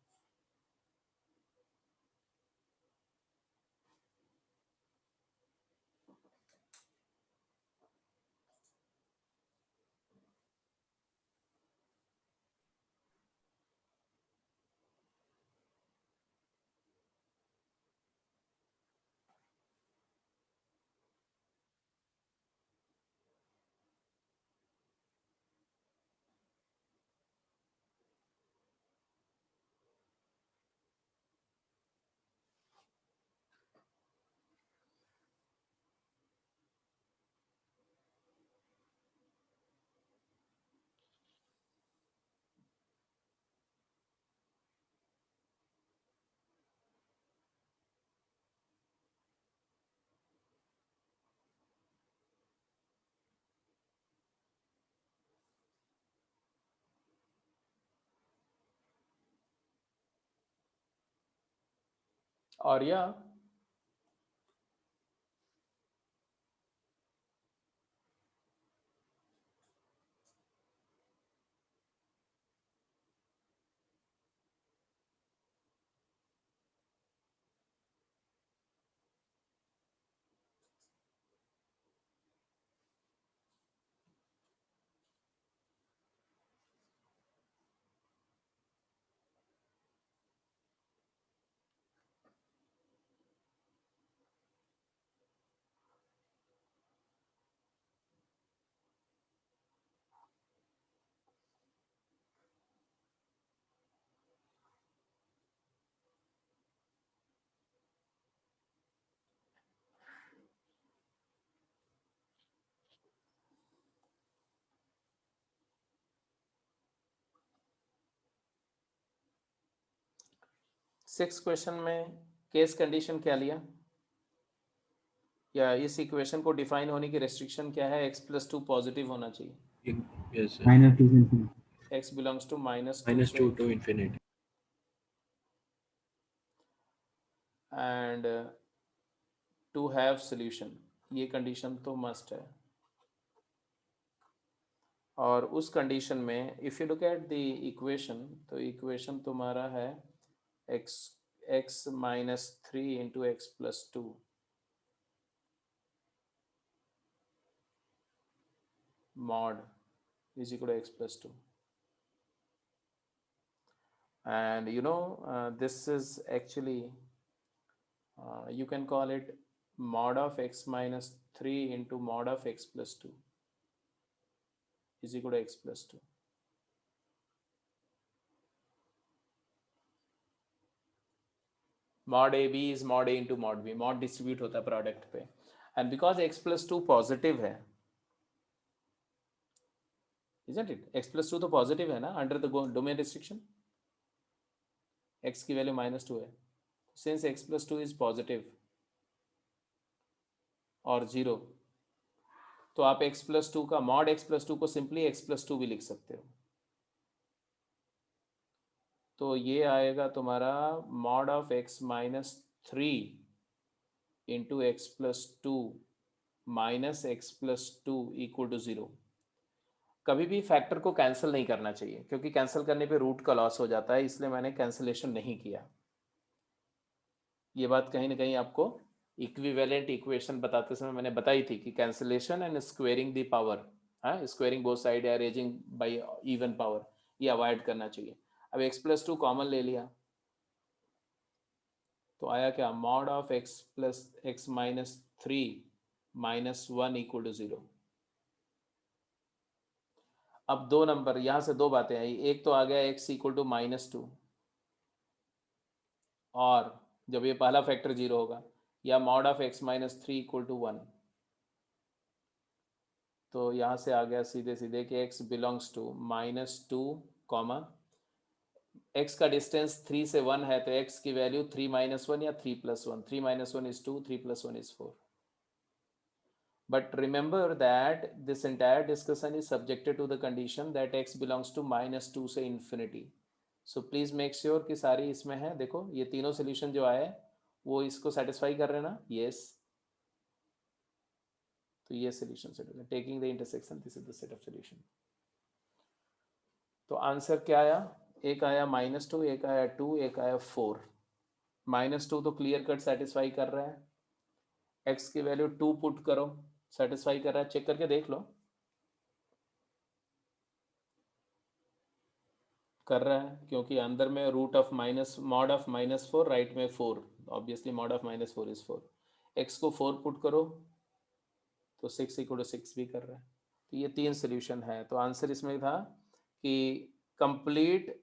और या सिक्स क्वेश्चन में केस कंडीशन क्या लिया, या इस इक्वेशन को डिफाइन होने की रेस्ट्रिक्शन क्या है? x+2 पॉजिटिव होना चाहिए, यस सर, -2 से infinity। x बिलोंग्स टू -2 -2 से to infinity। And to have solution, ये कंडीशन तो मस्ट है। और उस कंडीशन में if you look at the equation, तो इक्वेशन तुम्हारा है x -3 into x+2 mod is equal to x+2, and you know this is actually you can call it mod of x minus 3 into mod of x+2 is equal to x+2. Mod a b is mod a into mod b, mod distribute होता है प्रोडक्ट पे, and because x+2 पॉजिटिव है, isn't it? x+2 तो पॉजिटिव है ना under the domain restriction, x की वैल्यू -2 है, सिंस x+2 इज पॉजिटिव और 0, तो आप x+2 का मॉड x+2 को सिंपली x+2 भी लिख सकते हो। तो ये आएगा तुम्हारा mod of x-3 into x+2 minus x+2 equal to 0। कभी भी फैक्टर को कैंसिल नहीं करना चाहिए, क्योंकि कैंसिल करने पे रूट का लॉस हो जाता है, इसलिए मैंने कैंसिलेशन नहीं किया। ये बात कहीं ना कहीं आपको इक्विवेलेंट इक्वेशन बताते समय मैंने बताई थी कि cancellation and squaring the power, हाँ, स्क्वेयरिंग बोथ साइड या रेजिंग बाय इवन पावर, ये अवॉइड करना चाहिए। अब x+2 कॉमन ले लिया तो आया क्या, mod of x+x-3 -1 equal to 0। अब दो नंबर यहाँ से दो बातें आई, एक तो आ गया x इक्वल टू -2, और जब ये पहला फैक्टर 0 होगा, या mod of x - 3 equal to 1, तो यहाँ से आ गया सीधे सीधे कि x belongs to -2 comma x का डिस्टेंस 3 से 1 है, तो x की वैल्यू 3 - 1 या 3 + 1, 3 - 1 is 2, 3 + 1 is 4. But remember that this entire discussion is subjected to the condition that x belongs to -2 से infinity. So please make sure कि सारी इसमें है। देखो ये तीनों सोल्यूशन जो आए वो इसको सेटिस्फाई कर रहे हैं ना? यस। तो ये सोल्यूशन सेट होगा। Taking the intersection, this is the set of solution. तो आंसर क्या आया? एक आया -2, एक आया 2, एक आया 4। -2 तो क्लियर कट सेटिस्फाई कर रहा है, x की वैल्यू 2 पुट करो, सेटिस्फाई कर रहा है, चेक करके देख लो, कर रहा है, क्योंकि अंदर में root of mod of -4, right में 4, obviously mod of -4 is 4। x को 4 पुट करो तो 6 = 6 भी कर रहा है। तो ये तीन सोल्यूशन है। तो आंसर इसमें था कि complete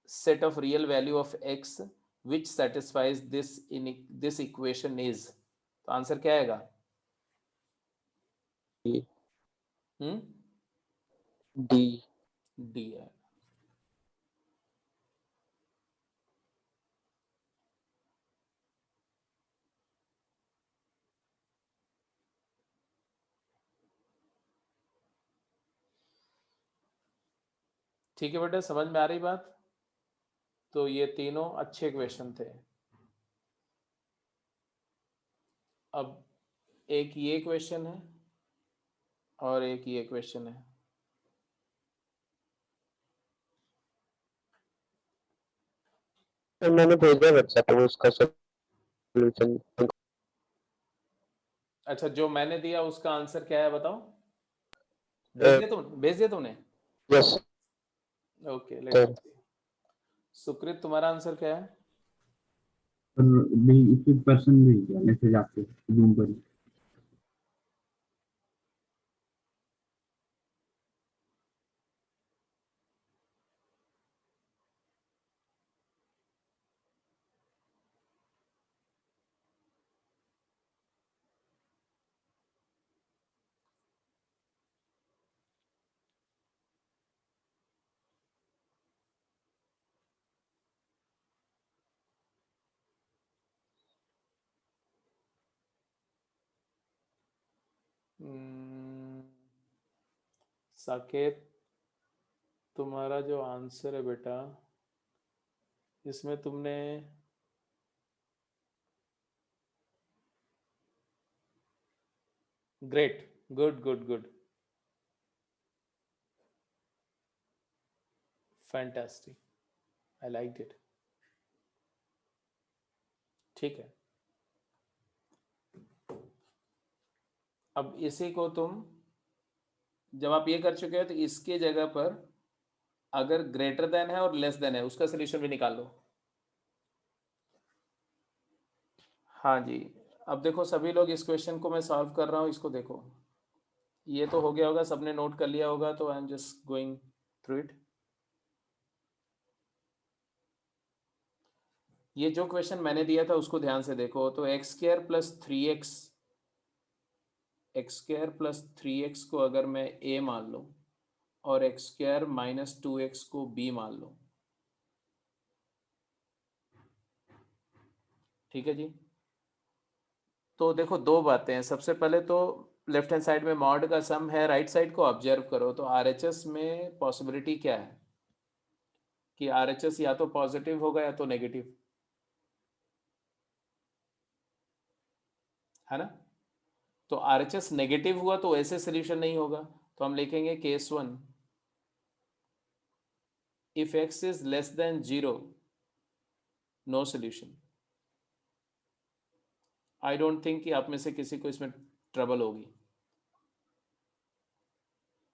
set of real value of x which satisfies this equation is. तो आंसर क्या आएगा? डी। डी है। ठीक है बेटा, समझ में आ रही बात? तो ये तीनों अच्छे क्वेश्चन थे। अब एक ये क्वेश्चन है और एक ये क्वेश्चन है। तो मैंने भेजा व्हाट्सएप पे उसका सॉल्यूशन। अच्छा, जो मैंने दिया उसका आंसर क्या है बताओ? भेज दिया तुमने? Yes okay, let sir. Me see. Sukrit, तुम्हारा आंसर क्या है? नहीं, इसी पर्सन भेज दिया मैसेज आपको जूम पर। साकेत, तुम्हारा जो आंसर है बेटा, इसमें तुमने great, good good good, fantastic, I like it. ठीक है, अब इसी को तुम, जब आप ये कर चुके हो तो इसके जगह पर अगर ग्रेटर देन है और लेस देन है उसका सोल्यूशन भी निकाल लो। हाँ जी, अब देखो सभी लोग इस क्वेश्चन को मैं सॉल्व कर रहा हूँ, इसको देखो, ये तो हो गया होगा, सबने नोट कर लिया होगा, तो आई am just going through it. ये जो क्वेश्चन मैंने दिया था उसको ध्यान से देखो। तो x² + 3x, x² + 3x को अगर मैं a मान लूँ और x² - 2x को b मान लूँ, ठीक है जी। तो देखो दो बातें हैं, सबसे पहले तो लेफ्ट हैंड साइड में मॉड का सम है, राइट साइड को ऑब्जर्व करो। तो RHS में पॉसिबिलिटी क्या है कि RHS या तो पॉजिटिव होगा या तो नेगेटिव, है ना? तो RHS नेगेटिव हुआ तो ऐसे सोल्यूशन नहीं होगा, तो हम लिखेंगे case 1, if x is less than 0, no solution. I don't think कि आप में से किसी को इसमें ट्रबल होगी।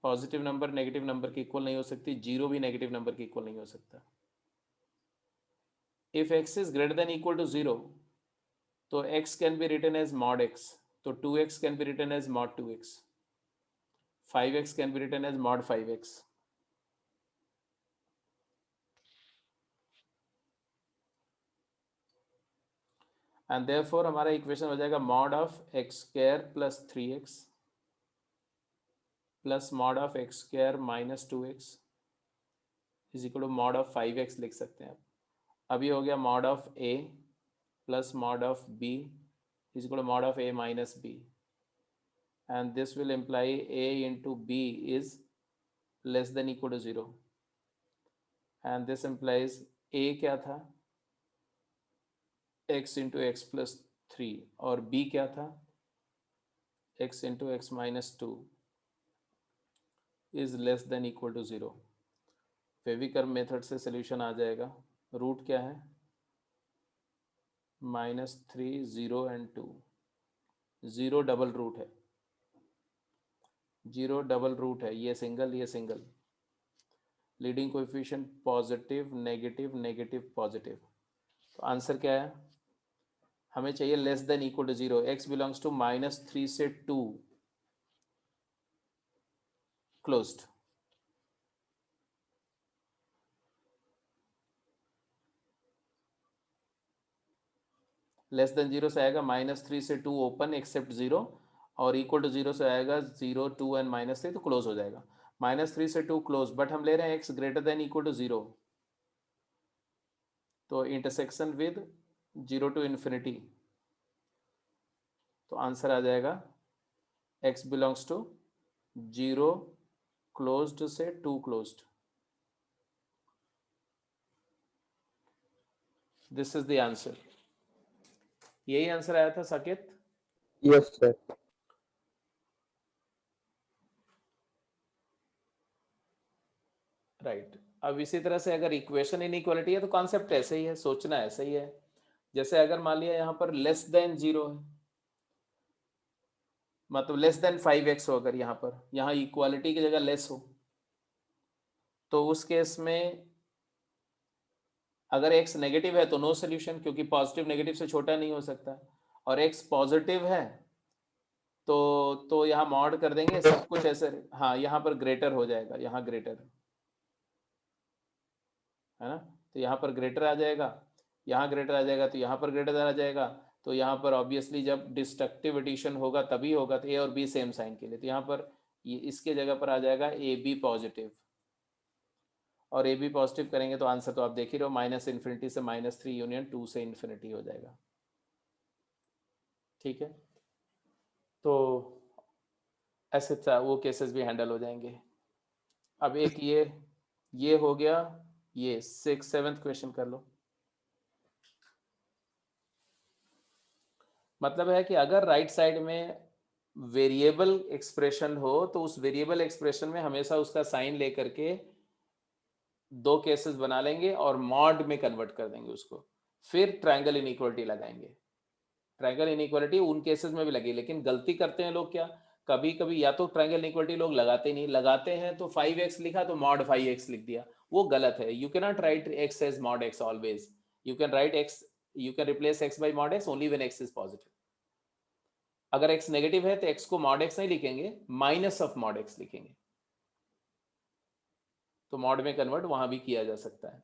पॉजिटिव नंबर नेगेटिव नंबर की इक्वल नहीं हो सकती, जीरो भी नेगेटिव नंबर की इक्वल नहीं हो सकता। If x is greater than equal to 0, तो x can be written as mod x, तो 2x can be written as mod 2x, 5x can be written as mod 5x, and therefore हमारा इक्वेशन हो जाएगा mod of x square plus 3x plus mod of x square minus 2x is equal to mod of 5x लिख सकते हैं आप। अभी हो गया मॉड of a plus mod of b is equal to mod of a minus b, and this will imply a into b is less than equal to 0, and this implies a क्या था x इंटू एक्स प्लस 3 और b क्या था x into x minus 2 is less than equal to 0। Wavy curve method से सोल्यूशन आ जाएगा। रूट क्या है -3 0 एंड 2, 0 डबल रूट है, 0 डबल रूट है, ये single, leading coefficient positive negative negative positive. तो आंसर क्या है, हमें चाहिए less than equal to 0, x belongs to -3 से 2 क्लोज्ड। लेस देन 0 से आएगा -3 से 2 ओपन एक्सेप्ट 0, और इक्वल टू 0 से आएगा 0 2 एंड -3 तो क्लोज हो जाएगा। -3 से 2 क्लोज, बट हम ले रहे हैं x greater than equal to 0, तो इंटरसेक्शन विद 0 टू इन्फिनिटी, तो आंसर आ जाएगा x बिलोंग्स टू 0 क्लोज्ड से 2 closed. This is the answer. यही आंसर आया था साकेत? Yes sir. राइट। अब इसी तरह से अगर इक्वेशन इनइक्वालिटी है तो कॉन्सेप्ट ऐसे ही है, सोचना ऐसे ही है। जैसे अगर मान लिया यहाँ पर लेस देन 0 है, मतलब लेस देन 5x हो, अगर यहाँ इक्वालिटी की जगह लेस हो, तो उस केस में अगर x नेगेटिव है तो नो सोल्यूशन, क्योंकि पॉजिटिव नेगेटिव से छोटा नहीं हो सकता, और x पॉजिटिव है तो यहाँ मॉड कर देंगे सब कुछ ऐसे, हाँ यहाँ पर ग्रेटर हो जाएगा, यहाँ ग्रेटर है ना, तो यहाँ पर ग्रेटर आ जाएगा, यहाँ ग्रेटर आ जाएगा, तो यहाँ पर ग्रेटर आ जाएगा, तो यहाँ पर ऑब्वियसली जब डिस्ट्रक्टिव एडिशन होगा तभी होगा, तो ए और बी सेम साइन के लिए, तो यहाँ पर ये इसके जगह पर आ जाएगा ए बी पॉजिटिव, और ए बी पॉजिटिव करेंगे तो आंसर तो आप देख ही रहे हो, -∞ से -3 यूनियन 2 से इन्फिनिटी हो जाएगा। ठीक है, तो ऐसे वो केसेस भी हैंडल हो जाएंगे। अब एक ये हो गया, ये 7th क्वेश्चन कर लो। मतलब है कि अगर राइट साइड में वेरिएबल एक्सप्रेशन हो तो उस वेरिएबल एक्सप्रेशन में हमेशा उसका साइन लेकर के 2 केसेस बना लेंगे और मॉड में कन्वर्ट कर देंगे उसको, फिर ट्रायंगल इनइक्वालिटी लगाएंगे। ट्रायंगल इनइक्वालिटी उन केसेस में भी लगी, लेकिन गलती करते हैं लोग क्या, कभी कभी या तो ट्रायंगल इनइक्वालिटी लोग लगाते नहीं, लगाते हैं तो 5x लिखा तो मॉड 5x लिख दिया, वो गलत है। You can not write x as mod x always, you can write x, you can replace x by mod x only when x is positive. अगर x नेगेटिव है तो x को मॉड x नहीं लिखेंगे, माइनस ऑफ मॉड x लिखेंगे, तो मॉड में कन्वर्ट वहां भी किया जा सकता है।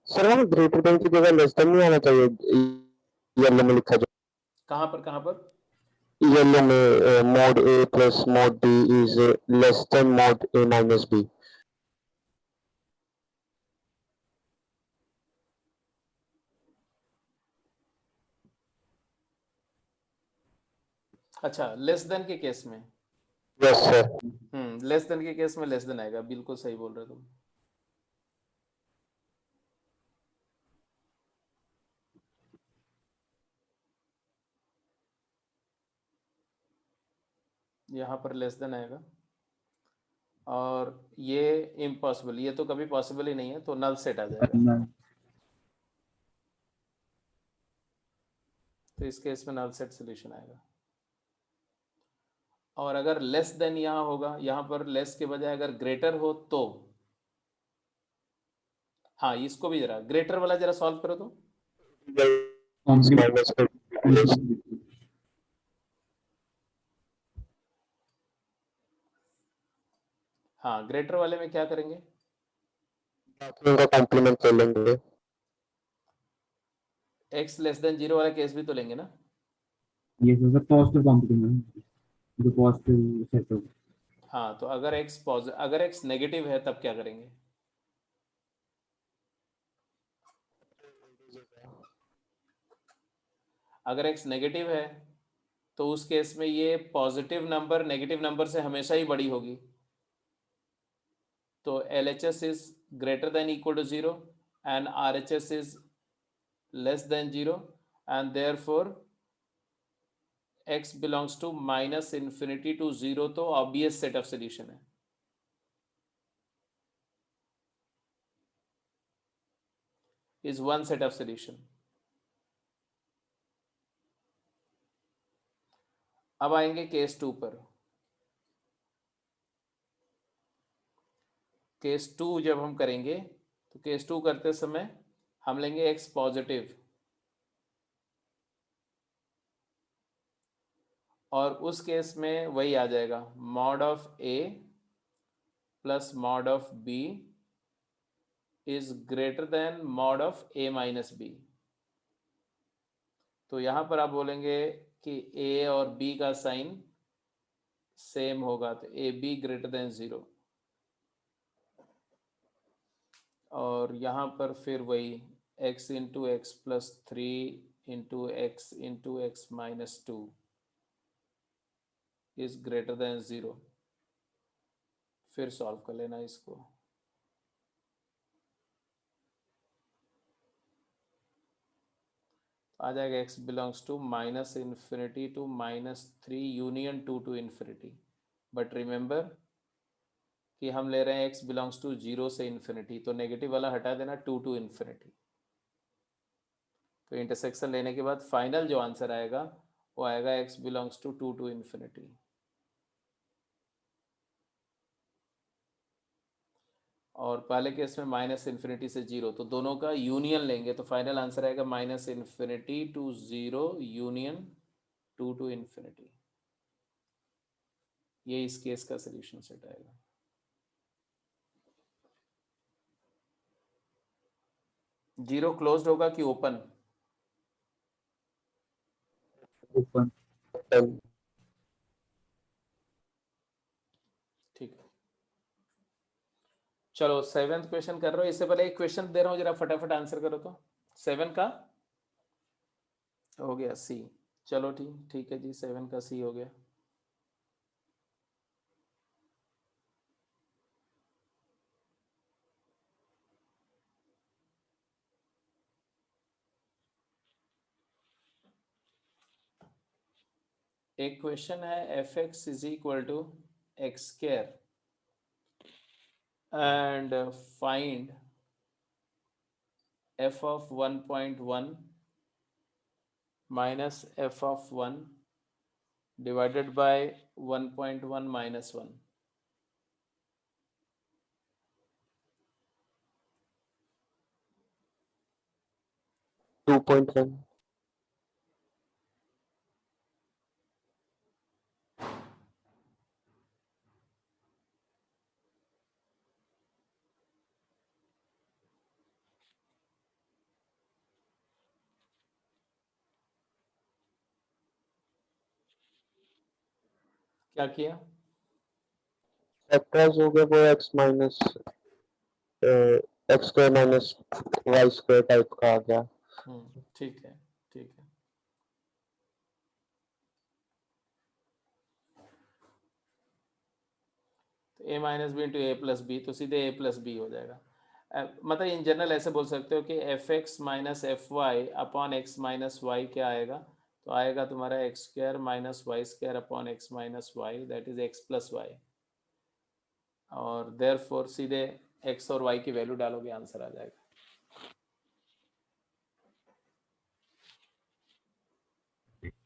सर वहाँ ग्रेटर देन की जगह लेस देन नहीं आना चाहिए, येलो में लिखा जाए। कहां पर येलो में mod a plus mod b is less than mod a minus b. अच्छा, लेस देन के केस में, यस सर। लेस देन के केस में लेस देन आएगा, बिल्कुल सही बोल रहे हो तुम। यहाँ पर लेस देन आएगा, और ये इम्पॉसिबल, ये तो कभी पॉसिबल ही नहीं है, तो नल सेट आ जाएगा। Null. तो इस केस में नल सेट सोल्यूशन आएगा। और अगर लेस देन यहाँ होगा, यहाँ पर लेस के बजाय अगर ग्रेटर हो तो, हाँ इसको भी जरा ग्रेटर वाला जरा सॉल्व करो तो। Complement. हाँ ग्रेटर वाले में क्या करेंगे? उनका कॉम्प्लीमेंट ले लेंगे। x लेस देन 0 वाला केस भी तो लेंगे ना। Yes, sir. Positive complement. The positive set of. हाँ तो अगर x नेगेटिव है तब क्या करेंगे? अगर x नेगेटिव है तो उस केस में ये पॉजिटिव नंबर नेगेटिव नंबर से हमेशा ही बड़ी होगी, तो LHS is greater than equal to 0 and RHS is less than 0 and therefore x belongs to minus infinity to 0, तो ऑब्वियस सेट ऑफ सोल्यूशन है। Is one set of solution. अब आएंगे केस 2 पर। केस 2 जब हम करेंगे तो केस 2 करते समय हम लेंगे x पॉजिटिव, और उस केस में वही आ जाएगा mod of a plus mod of b is greater then mod of a minus b। तो यहां पर आप बोलेंगे कि a और b का साइन सेम होगा, तो ए बी ग्रेटर देन 0, और यहाँ पर फिर वही x into x plus 3 into x minus 2 is greater than 0। फिर सॉल्व कर लेना इसको। आ जाएगा x belongs to minus infinity to minus 3 union 2 to infinity. But remember कि हम ले रहे हैं x बिलोंग्स टू 0 से इन्फिनिटी, तो नेगेटिव वाला हटा देना 2 टू इन्फिनिटी। तो इंटरसेक्शन लेने के बाद फाइनल जो आंसर आएगा वो आएगा x belongs to 2 to infinity. और पहले केस में माइनस इन्फिनिटी से 0, तो दोनों का यूनियन लेंगे, तो फाइनल आंसर आएगा minus infinity to 0 union 2 to infinity. ये इस केस का सोल्यूशन सेट आएगा। जीरो क्लोज्ड होगा कि ओपन? Open. ठीक है, चलो 7th क्वेश्चन कर रहे हो। इससे पहले एक क्वेश्चन दे रहा हूं, जरा फटाफट आंसर करो तो। 7 का हो गया सी। चलो ठीक है जी, 7 का सी हो गया। एक क्वेश्चन है f(x) is equal to x square and find f of 1.1 minus f of 1 divided by 1.1 minus 1। 2.1 क्या किया? फैक्टराइज हो गया वो x minus x square minus y square type का आ गया। ठीक है ठीक है। तो a minus B into A plus b, तो सीधे a प्लस बी हो जाएगा। मतलब इन जनरल ऐसे बोल सकते हो कि f x minus f y upon x minus y क्या आएगा? तो आएगा तुम्हारा x square minus y square upon x minus y, that is x plus y. और देयरफॉर सीधे x और y की वैल्यू डालोगे, आंसर आ जाएगा।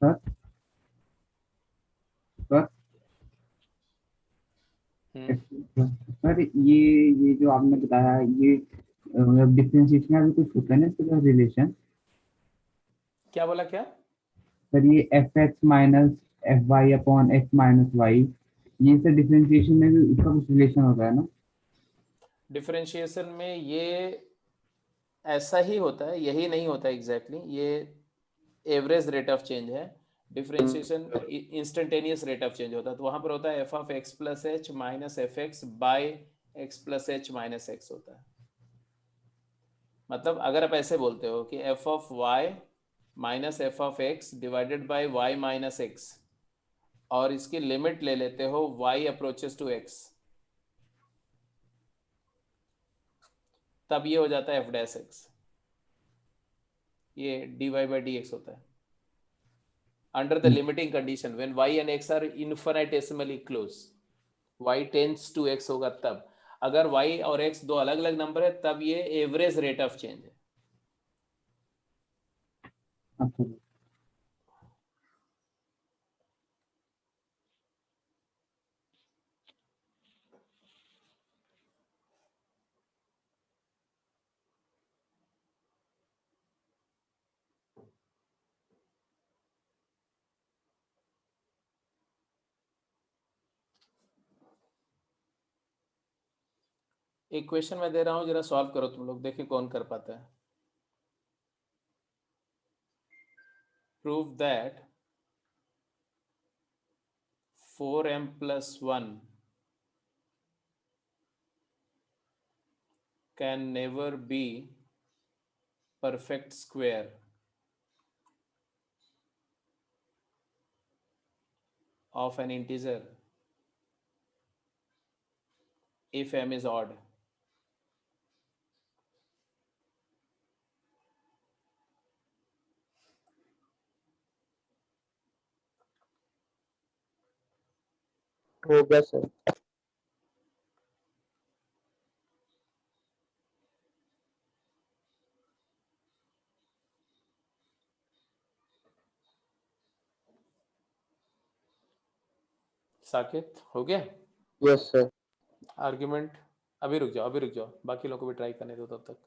सर सर सर ये जो आपने बताया ये डिफरेंशिएशन में भी कुछ होता है ना इसका रिलेशन। क्या बोला क्या? सर ये f x minus f y upon x minus y, ये सर डिफरेंशिएशन में भी इसका कुछ रिलेशन होता है ना? डिफरेंशिएशन में ये ऐसा ही होता है, यही नहीं होता एग्जैक्टली ये एवरेज रेट ऑफ चेंज है। Differentiation instantaneous rate of change होता है, तो वहां पर होता है f of x plus h minus f x by x plus h minus x होता है। मतलब अगर आप ऐसे बोलते हो कि f of y minus f of x divided by y minus x, और इसकी लिमिट ले लेते हो वाई अप्रोचेस टू एक्स, तब ये हो जाता है एफ डैश एक्स। ये d y by d x होता है under the limiting condition when y and x are infinitesimally close, y tends to x होगा तब। अगर y और x दो अलग अलग नंबर है तब ये एवरेज रेट ऑफ चेंज है। अच्छा एक क्वेश्चन मैं दे रहा हूं, जरा सॉल्व करो तुम लोग, देखिए कौन कर पाता है। Prove that 4m plus 1 can never be perfect square of an integer if m is odd। हो गया सर। साकेत हो गया? Yes sir. आर्ग्यूमेंट अभी रुक जाओ, अभी रुक जाओ, बाकी लोगों को भी ट्राई करने दो तब तक।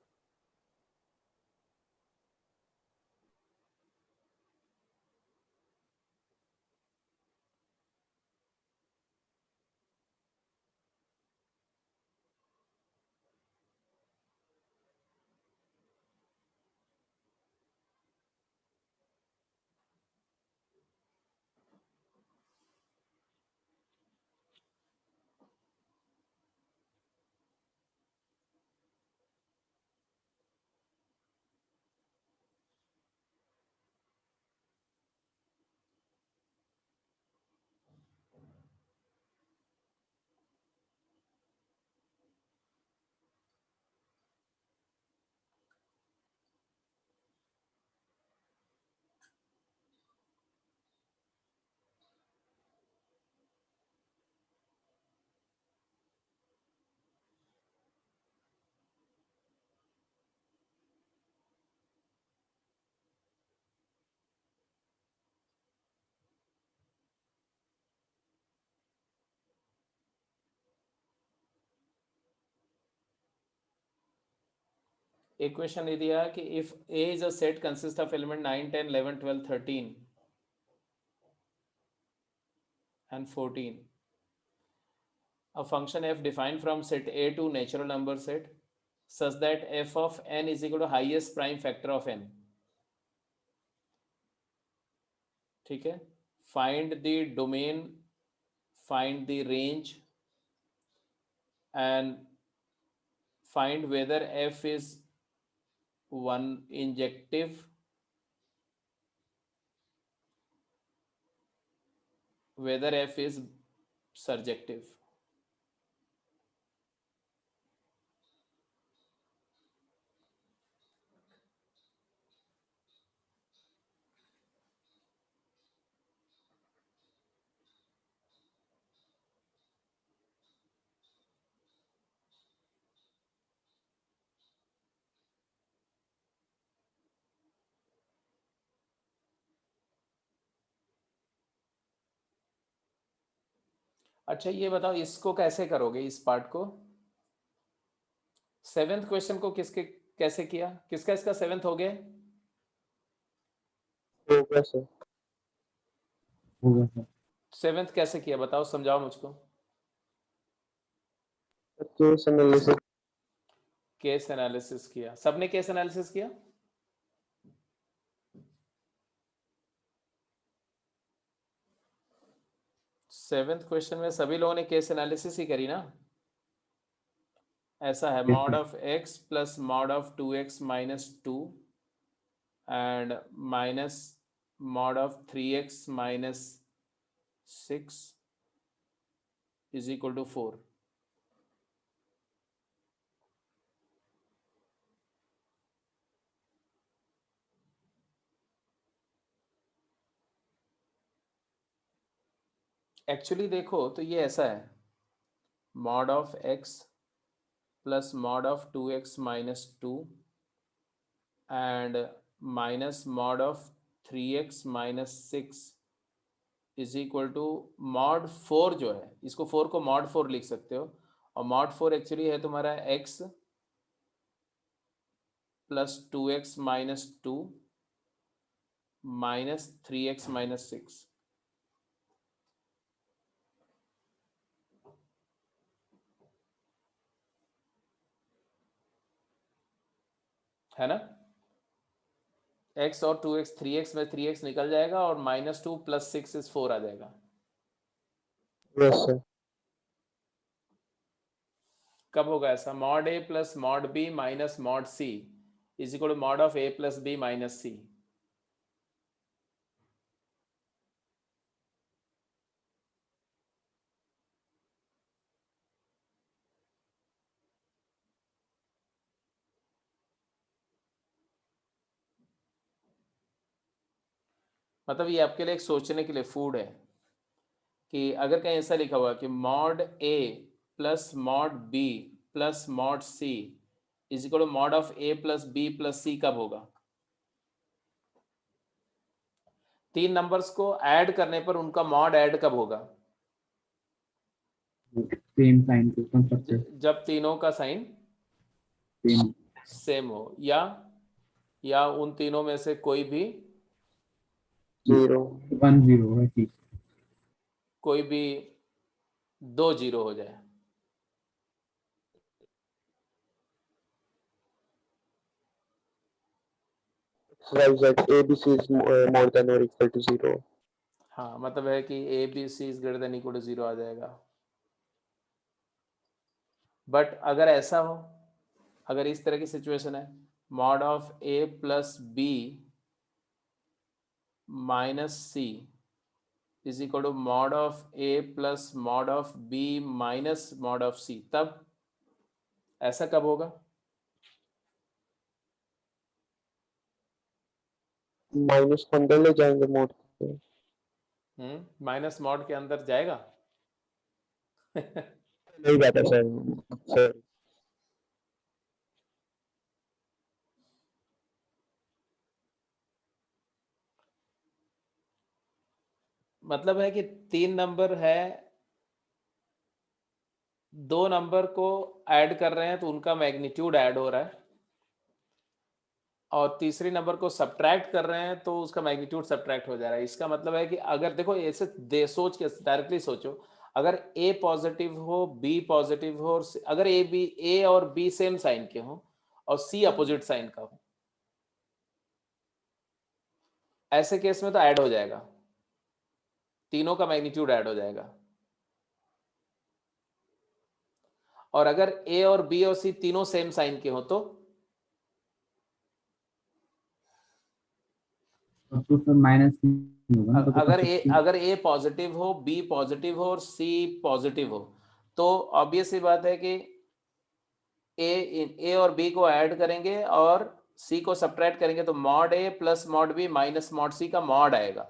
एक क्वेश्चन ये दिया कि if A is a set consist of element 9 10 11 12 13 and 14, a function f defined from set A to natural number set such that f of n is equal to highest prime factor of n। ठीक है, find the domain, find the range and find whether f is one injective, whether f is surjective। अच्छा ये बताओ इसको कैसे करोगे, इस पार्ट को? सेवेंथ क्वेश्चन को किसके कैसे किया, किसका इसका सेवेंथ हो गया? होगा सर। होगा सर। सेवेंथ कैसे किया बताओ, समझाओ मुझको। Case analysis. केस एनालिसिस किया, सबने केस एनालिसिस किया? सेवेंथ क्वेश्चन में सभी लोगों ने केस एनालिसिस ही करी ना? ऐसा है, Yes, mod sir. Of x plus mod of 2x minus 2 and minus mod of 3x minus 6 is equal to 4। Actually देखो तो ये ऐसा है, mod of x plus mod of 2x minus 2 and minus mod of 3x minus 6 is equal to mod 4 जो है, इसको 4 को मॉड 4 लिख सकते हो, और मॉड 4 एक्चुअली है तुम्हारा x plus 2x minus 2 minus 3x minus 6। है ना? x और 2x, 3x में 3x निकल जाएगा और माइनस 2 प्लस 6 इज 4 आ जाएगा। Yes sir. कब होगा ऐसा? Mod a plus mod b minus mod c is equal to mod of a plus b minus c। मतलब ये आपके लिए एक सोचने के लिए फूड है कि अगर कहीं ऐसा लिखा हुआ कि mod a plus mod b plus mod c is equal to mod of a plus b plus c, कब होगा? तीन नंबर्स को ऐड करने पर उनका मॉड ऐड कब होगा? सेम साइन को कंस्ट्रक्टेड जब तीनों का साइन सेम सेम हो, या उन तीनों में से कोई भी 0। 1 0 है ठीक। कोई भी 2 जीरो हो जाए। XYZ ABC is more than or equal to 0. हाँ मतलब है कि a B c is greater than equal to 0 आ जाएगा। बट अगर ऐसा हो, अगर इस तरह की सिचुएशन है, mod of A plus B minus C is equal to mod of A plus mod of B minus mod of C, तब ऐसा कब होगा? माइनस को अंदर ले जाएंगे मोड के। माइनस मॉड के अंदर जाएगा? नहीं जाता सर। मतलब है कि तीन नंबर है, दो नंबर को ऐड कर रहे हैं तो उनका मैग्नीट्यूड ऐड हो रहा है, और तीसरे नंबर को सब्ट्रैक्ट कर रहे हैं तो उसका मैग्नीट्यूड सब्ट्रैक्ट हो जा रहा है। इसका मतलब है कि अगर देखो ऐसे सोच के डायरेक्टली सोचो, अगर a पॉजिटिव हो, b पॉजिटिव हो, और अगर a और b सेम साइन के हो और c अपोजिट साइन का हो, ऐसे केस में तो ऐड हो जाएगा, तीनों का मैग्नीट्यूड ऐड हो जाएगा। और अगर a और b और c तीनों सेम साइन के हो तो तो सर माइनस नहीं होगा ना, तो अगर a पॉजिटिव हो, b पॉजिटिव हो और c पॉजिटिव हो, तो ऑब्वियस सी बात है कि a और b को ऐड करेंगे और c को सब्ट्रैक्ट करेंगे तो mod a plus mod b minus mod c का मॉड आएगा,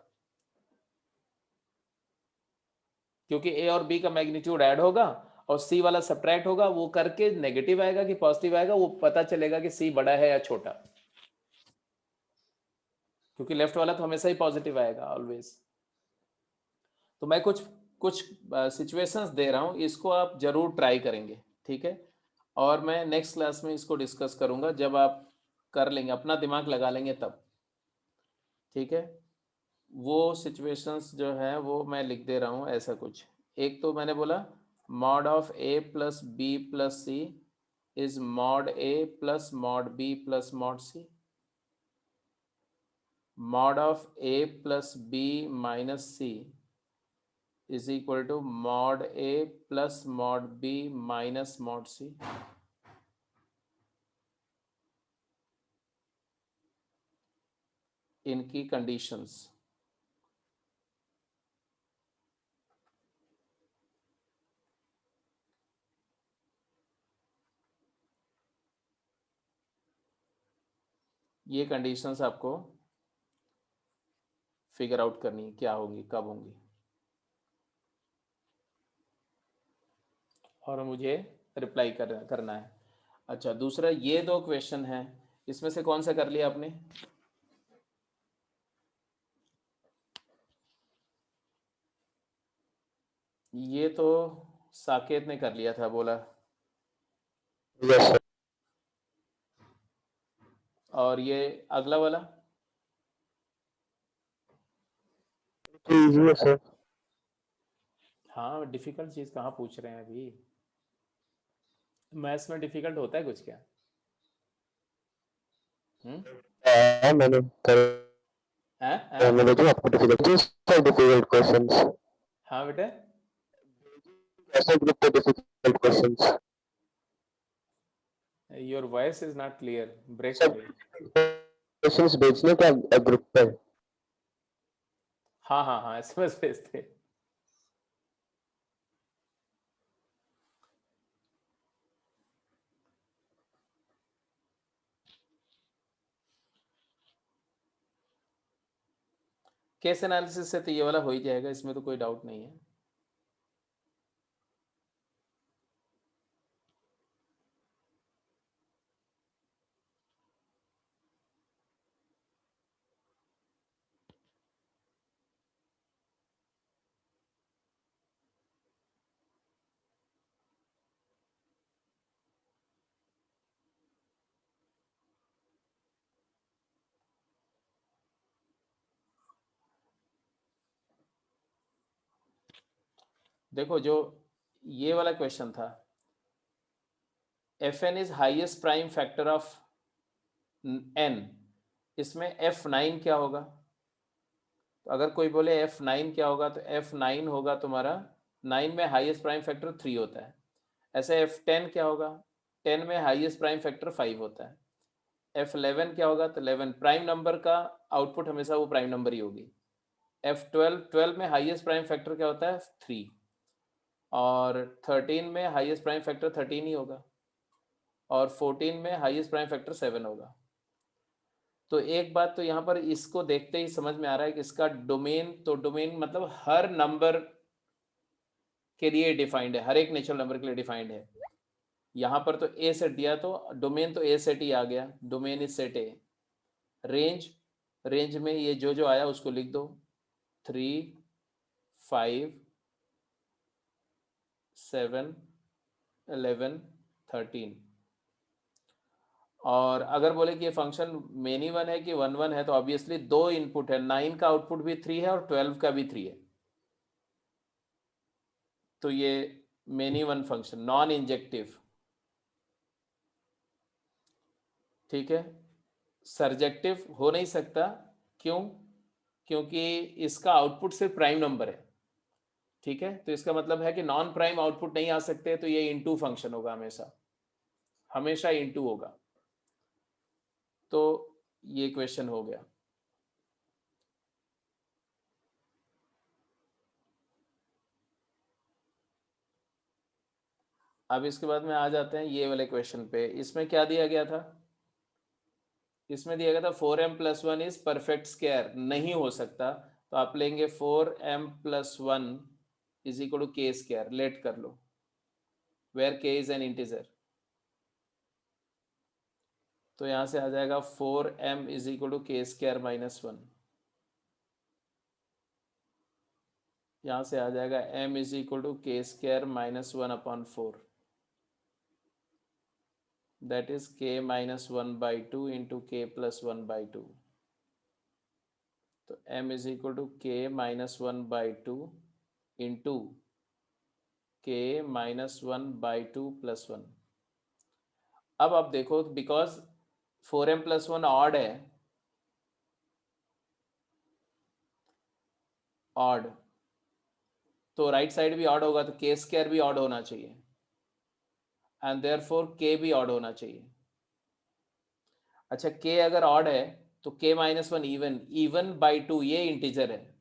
क्योंकि a और b का मैग्नीट्यूड ऐड होगा और c वाला सब्ट्रैक्ट होगा, वो करके नेगेटिव आएगा कि पॉजिटिव आएगा वो पता चलेगा कि c बड़ा है या छोटा, क्योंकि लेफ्ट वाला तो हमेशा ही पॉजिटिव आएगा ऑलवेज। तो मैं कुछ कुछ सिचुएशंस दे रहा हूँ, इसको आप जरूर ट्राई करेंगे, ठीक है। और मैं नेक्स्ट क्लास में इसको डिस्कस करूँगा, जब आप कर लेंगे, अपना दिमाग लगा लेंगे तब, ठीक है। वो सिचुएशंस जो है वो मैं लिख दे रहा हूँ ऐसा कुछ। एक तो मैंने बोला mod of A plus b plus c is mod a plus mod b plus mod c. Mod of A plus B minus c is equal to mod A plus mod B minus mod C. इनकी कंडीशंस, ये कंडीशंस आपको फिगर आउट करनी है, क्या होंगी, कब होंगी, और मुझे रिप्लाई करना है। अच्छा, दूसरा ये दो क्वेश्चन है, इसमें से कौन सा कर लिया आपने? ये तो साकेत ने कर लिया था, बोला। Yes sir. और ये अगला वाला इजी है सर। हाँ, डिफिकल्ट चीज कहाँ पूछ रहे हैं अभी? मैथ्स में डिफिकल्ट होता है कुछ क्या? मैंने कर हैं? मैंने जो आपको डिफिकल्ट क्वेश्चंस। हाँ बेटा, ऐसे ग्रुप पे difficult questions your voice is not clear, break हो सब रही। क्वेश्चंस भेजने का ग्रुप पे। हाँ हाँ हाँ, एसएमएस भेजते। केस एनालिसिस से तो ये वाला हो ही जाएगा, इसमें तो कोई डाउट नहीं है। देखो, जो ये वाला क्वेश्चन था, f n is highest prime factor of n, इसमें F9 क्या होगा? तो अगर कोई बोले F9 क्या होगा, तो F9 होगा तुम्हारा, 9 में हाईएस्ट प्राइम फैक्टर 3 होता है। ऐसे F10 क्या होगा? 10 में हाईएस्ट प्राइम फैक्टर 5 होता है। F11 क्या होगा? तो 11 प्राइम नंबर का आउटपुट हमेशा वो प्राइम नंबर ही होगी। F12 में हाईएस्ट प्राइम फैक्टर क्या होता है? 3। और 13 में हाईएस्ट प्राइम फैक्टर 13 ही होगा, और 14 में हाईएस्ट प्राइम फैक्टर 7 होगा। तो एक बात तो यहाँ पर इसको देखते ही समझ में आ रहा है कि इसका डोमेन, तो डोमेन मतलब हर नंबर के लिए डिफाइंड है, हर एक नेचुरल नंबर के लिए डिफाइंड है। यहाँ पर तो ए सेट दिया, तो डोमेन तो ए सेट ही आ गया, domain is set A. Range, range में ये जो जो आया उसको लिख दो, 3, 5, 7, 11, 13। और अगर बोले कि ये फंक्शन मेनी वन है कि वन वन है, तो ऑब्वियसली दो इनपुट है, 9 का आउटपुट भी 3 है और 12 का भी 3 है, तो ये many one function, non injective, ठीक है। सरजेक्टिव हो नहीं सकता, क्यों? क्योंकि इसका आउटपुट सिर्फ प्राइम नंबर है, ठीक है। तो इसका मतलब है कि नॉन प्राइम आउटपुट नहीं आ सकते, तो ये इनटू फंक्शन होगा, हमेशा हमेशा इनटू होगा। तो ये क्वेश्चन हो गया। अब इसके बाद में आ जाते हैं ये वाले क्वेश्चन पे। इसमें क्या दिया गया था? इसमें दिया गया था 4m+1 इज परफेक्ट स्क्वायर, नहीं हो सकता, तो आप लेंगे 4m+1 इज इक्वल टू के स्क्वायर, लेट कर लो, वेयर के इज एन इंटीजर। तो यहां से आ जाएगा 4m इज इक्वल टू के स्क्वायर -1। यहाँ से आ जाएगा m इज इक्वल टू के square minus 1/4, that is k minus 1/2 into के प्लस 1/2। तो m इज इक्वल टू के माइनस 1/2 इंटू के माइनस 1/2 प्लस 1। अब आप देखो, बिकॉज 4m प्लस 1 ऑड है, ऑड, तो राइट साइड भी ऑड होगा, तो के स्क्वायर भी ऑड होना चाहिए, एंड देयरफॉर के भी ऑड होना चाहिए। अच्छा, के अगर ऑड है तो के माइनस 1 इवन बाई 2, ये इंटीजर है,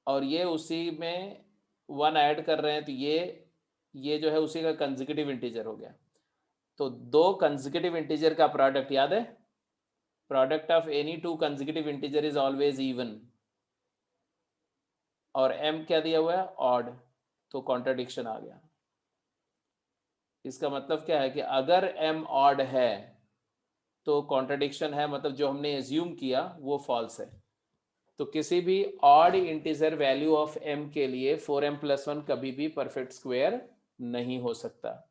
और ये उसी में 1 ऐड कर रहे हैं, तो ये जो है उसी का कंसेक्यूटिव इंटीजर हो गया। तो दो कंसेक्यूटिव इंटीजर का प्रोडक्ट याद है, product of any two consecutive integer is always even, और m क्या दिया हुआ है, ऑड, तो कॉन्ट्राडिक्शन आ गया। इसका मतलब क्या है कि अगर m ऑड है तो कॉन्ट्राडिक्शन है, मतलब जो हमने एज्यूम किया वो फॉल्स है। तो किसी भी odd integer value of m के लिए 4m प्लस 1 कभी भी परफेक्ट स्क्वायर नहीं हो सकता,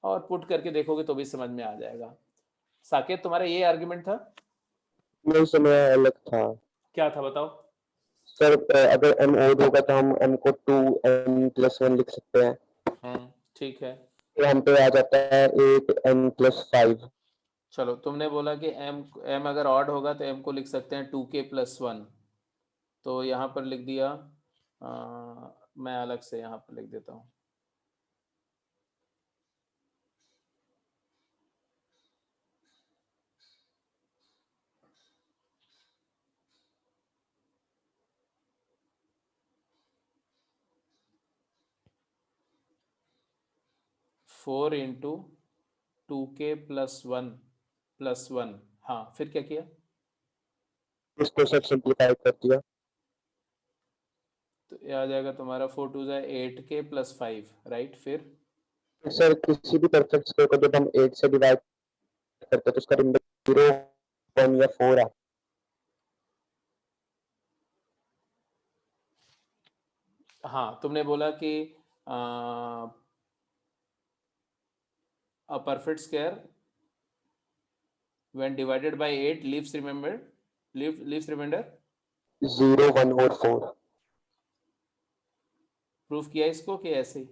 और पुट करके देखोगे तो भी समझ में आ जाएगा। साकेत, तुम्हारा ये आर्गुमेंट था? नहीं समय अलग था क्या था बताओ। सर। अगर m ओड होगा तो हम m को 2m प्लस 1 लिख सकते हैं। ठीक है, तो हम पे आ जाता है 8m प्लस 5। चलो, तुमने बोला कि m अगर ऑड होगा तो m को लिख सकते हैं 2k प्लस 1, तो यहाँ पर लिख दिया, मैं अलग से यहाँ पर लिख देता हूँ। फोर इंटू 2k प्लस 1, हाँ, फिर क्या किया? इसको सब सिंप्लीफाई कर दिया। तो ये आ जाएगा तुम्हारा 4 2 8k प्लस 5, राइट। फिर सर किसी भी परफेक्ट स्क्वायर को जब हम 8 से डिवाइड करते हैं तो उसका रिमाइंडर 0, 1 या 4 आता है। हाँ, तुमने बोला कि a perfect square when divided by 8 leaves remainder 0, 1 और 4। प्रूफ किया इसको कि ऐसे ही?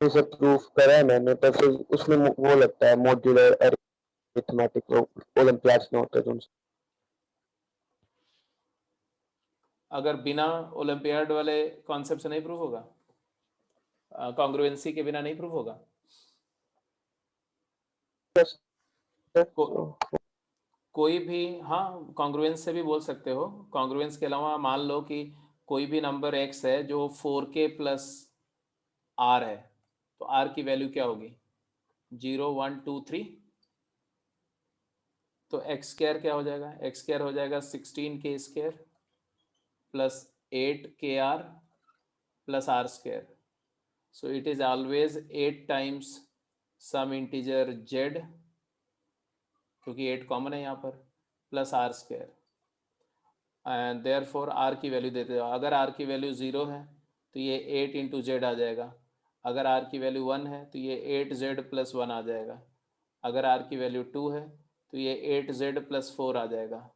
इसे प्रूफ करा है मैंने, पर फिर उसमें वो लगता है मॉड्यूलर अरिथमेटिक, ओलंपियाड्स में होता है जो। अगर बिना ओलंपियाड वाले कॉन्सेप्ट से नहीं प्रूफ होगा, कॉन्ग्रुएंसी के बिना नहीं प्रूफ होगा? कोई भी, हाँ, कॉन्ग्रुएंस से भी बोल सकते हो। कॉन्ग्रुएंस के अलावा मान लो कि कोई भी नंबर x है जो 4k प्लस r है, तो r की वैल्यू क्या होगी? 0, 1, 2, 3। तो एक्स स्क्वायर क्या हो जाएगा? एक्स स्क्वायर हो जाएगा 16k square plus 8kr plus r square. So it is always 8 times some integer z, क्योंकि 8 कॉमन है यहाँ पर, plus r square, and therefore r की वैल्यू देते हो। अगर r की वैल्यू 0 है तो ये 8 इंटू जेड आ जाएगा, अगर r की वैल्यू 1 है तो ये 8z प्लस 1 आ जाएगा, अगर r की वैल्यू 2 है तो ये 8z प्लस 4 आ जाएगा,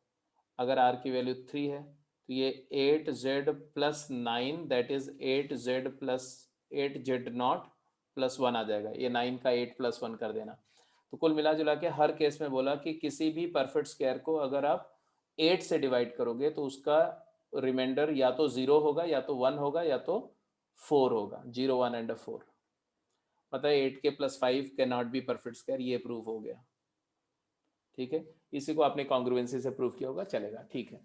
अगर r की वैल्यू 3 है तो ये 8z plus 9, that is 8z plus 8z not plus 1 आ जाएगा। ये 9 का 8 प्लस 1 कर देना। तो कुल मिला जुला के हर केस में बोला कि किसी भी परफेक्ट स्क्वायर को अगर आप 8 से डिवाइड करोगे तो उसका रिमाइंडर या तो 0 होगा, या तो 1 होगा, या तो 4 होगा। 0, 1 एंड 4, मतलब 8k plus 5 can not be perfect square, ये प्रूव हो गया। ठीक है, इसी को आपने कॉन्ग्रुएंसी से प्रूव किया होगा, चलेगा। ठीक है,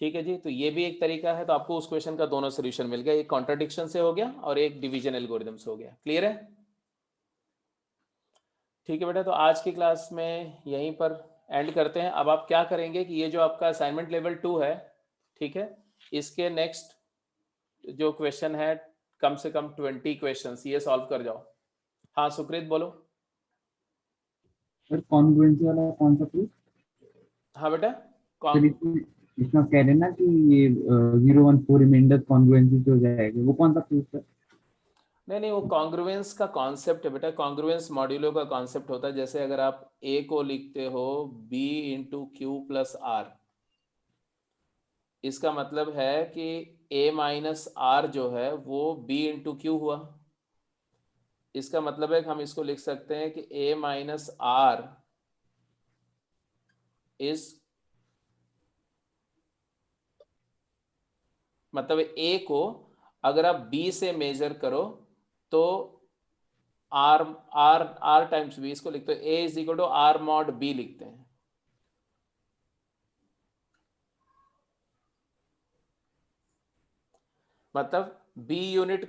ठीक है जी। तो ये भी एक तरीका है। तो आपको उस क्वेश्चन का दोनों सोल्यूशन मिल गया, एक कॉन्ट्राडिक्शन से हो गया और एक डिवीजन एल्गोरिथम से हो गया। क्लियर है? ठीक है बेटा, तो आज की क्लास में यहीं पर एंड करते हैं। अब आप क्या करेंगे कि ये जो आपका असाइनमेंट लेवल 2 है, ठीक है, इसके नेक्स्ट जो क्वेश्चन है, कम से कम 20 क्वेश्चंस ये सॉल्व कर जाओ। हाँ सुकृत बोलो। सर कॉन्ग्रुएंसी वाला कौन सा प्रूफ? हाँ बेटा, सर इसमें इसमें कह रहे हैं ना कि ये 014 रिमाइंडर कॉन्ग्रुएंसी हो जाएगा, वो कौन सा प्रूफ है? नहीं, वो कॉन्ग्रुएंस का कॉन्सेप्ट है बेटा। कॉन्ग्रुएंस मॉड्यूलो का कॉन्सेप्ट होता है, जैसे अगर आप a को लिखते हो b into q plus r, इसका मतलब है कि a माइनस आर जो है वो b इंटू क्यू हुआ। इसका मतलब है कि हम इसको लिख सकते हैं कि a माइनस आर इज, मतलब a को अगर आप b से मेजर करो तो r r r times b, इसको लिखते हैं a is equal to r mod b लिखते हैं। मतलब b यूनिट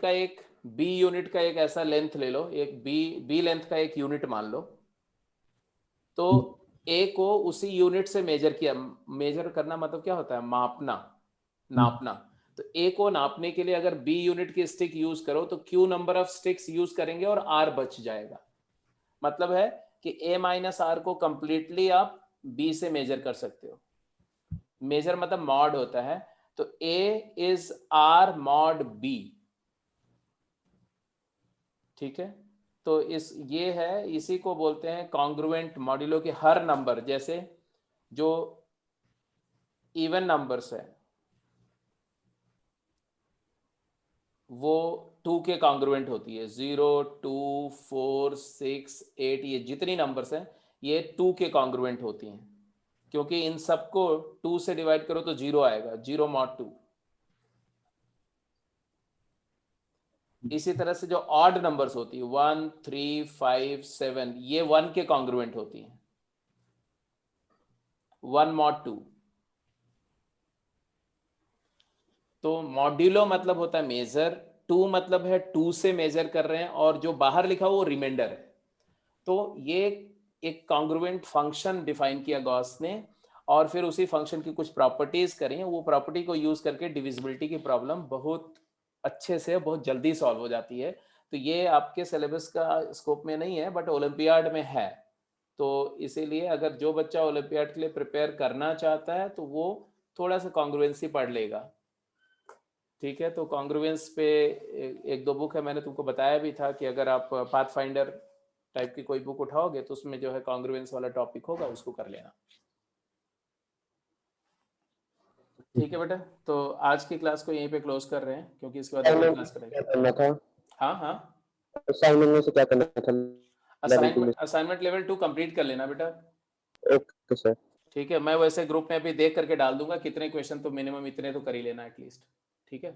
का एक ऐसा लेंथ ले लो, एक b लेंथ का एक यूनिट मान लो, तो a को उसी यूनिट से मेजर किया। मेजर करना मतलब क्या होता है? मापना, नापना। तो a को नापने के लिए अगर b यूनिट की स्टिक यूज करो तो q number of sticks use करेंगे और r बच जाएगा। मतलब है कि a माइनस आर को कंप्लीटली आप b से मेजर कर सकते हो। मेजर मतलब मॉड होता है, तो a is r mod b। ठीक है, तो ये है, इसी को बोलते हैं कॉन्ग्रुएंट मॉड्यूलो के हर नंबर। जैसे जो इवन नंबर्स है वो 2 के कॉन्ग्रुएंट होती है। 0, 2, 4, 6, 8, ये जितनी नंबर्स हैं ये 2 के कॉन्ग्रुएंट होती हैं, क्योंकि इन सबको 2 से डिवाइड करो तो 0 आएगा, 0 मॉड 2। इसी तरह से जो ऑड नंबर्स होती है 1, 3, 5, 7, ये 1 के कॉन्ग्रुएंट होती हैं, 1 मॉड 2। तो मॉड्यूलो मतलब होता है मेजर, 2 मतलब है 2 से मेजर कर रहे हैं, और जो बाहर लिखा हुआ वो रिमाइंडर है। तो ये एक कॉन्ग्रुएंट फंक्शन डिफाइन किया गॉस ने, और फिर उसी फंक्शन की कुछ प्रॉपर्टीज करी, वो प्रॉपर्टी को यूज करके डिविजिबिलिटी की प्रॉब्लम बहुत अच्छे से बहुत जल्दी सॉल्व हो जाती है। तो ये आपके सिलेबस का स्कोप में नहीं है, बट ओलंपियाड में है। तो इसीलिए अगर जो बच्चा ओलंपियाड के लिए प्रिपेयर करना चाहता है तो वो थोड़ा सा कॉन्ग्रुएंसी पढ़ लेगा। ठीक है, तो कॉन्ग्रुएंस पे एक दो बुक है, मैंने तुमको बताया भी था कि अगर आप पाथफाइंडर टाइप की कोई बुक उठाओगे तो उसमें जो है कॉन्ग्रुएंस वाला टॉपिक होगा, उसको कर लेना। ठीक है बेटा, तो आज की क्लास को यहीं पे क्लोज कर रहे हैं, क्योंकि इसके बाद अगली क्लास क्या करेंगे। करना था? हाँ हाँ, असाइनमेंट में से क्या करना था? लेवल 2 में? असाइनमेंट लेवल 2 कंप्लीट कर लेना बेटा। Okay sir. ठीक है, मैं वैसे ग्रुप में अभी देख करके डाल दूंगा कितने क्वेश्चन, तो मिनिमम इतने तो कर ही लेना एटलीस्ट। ठीक है।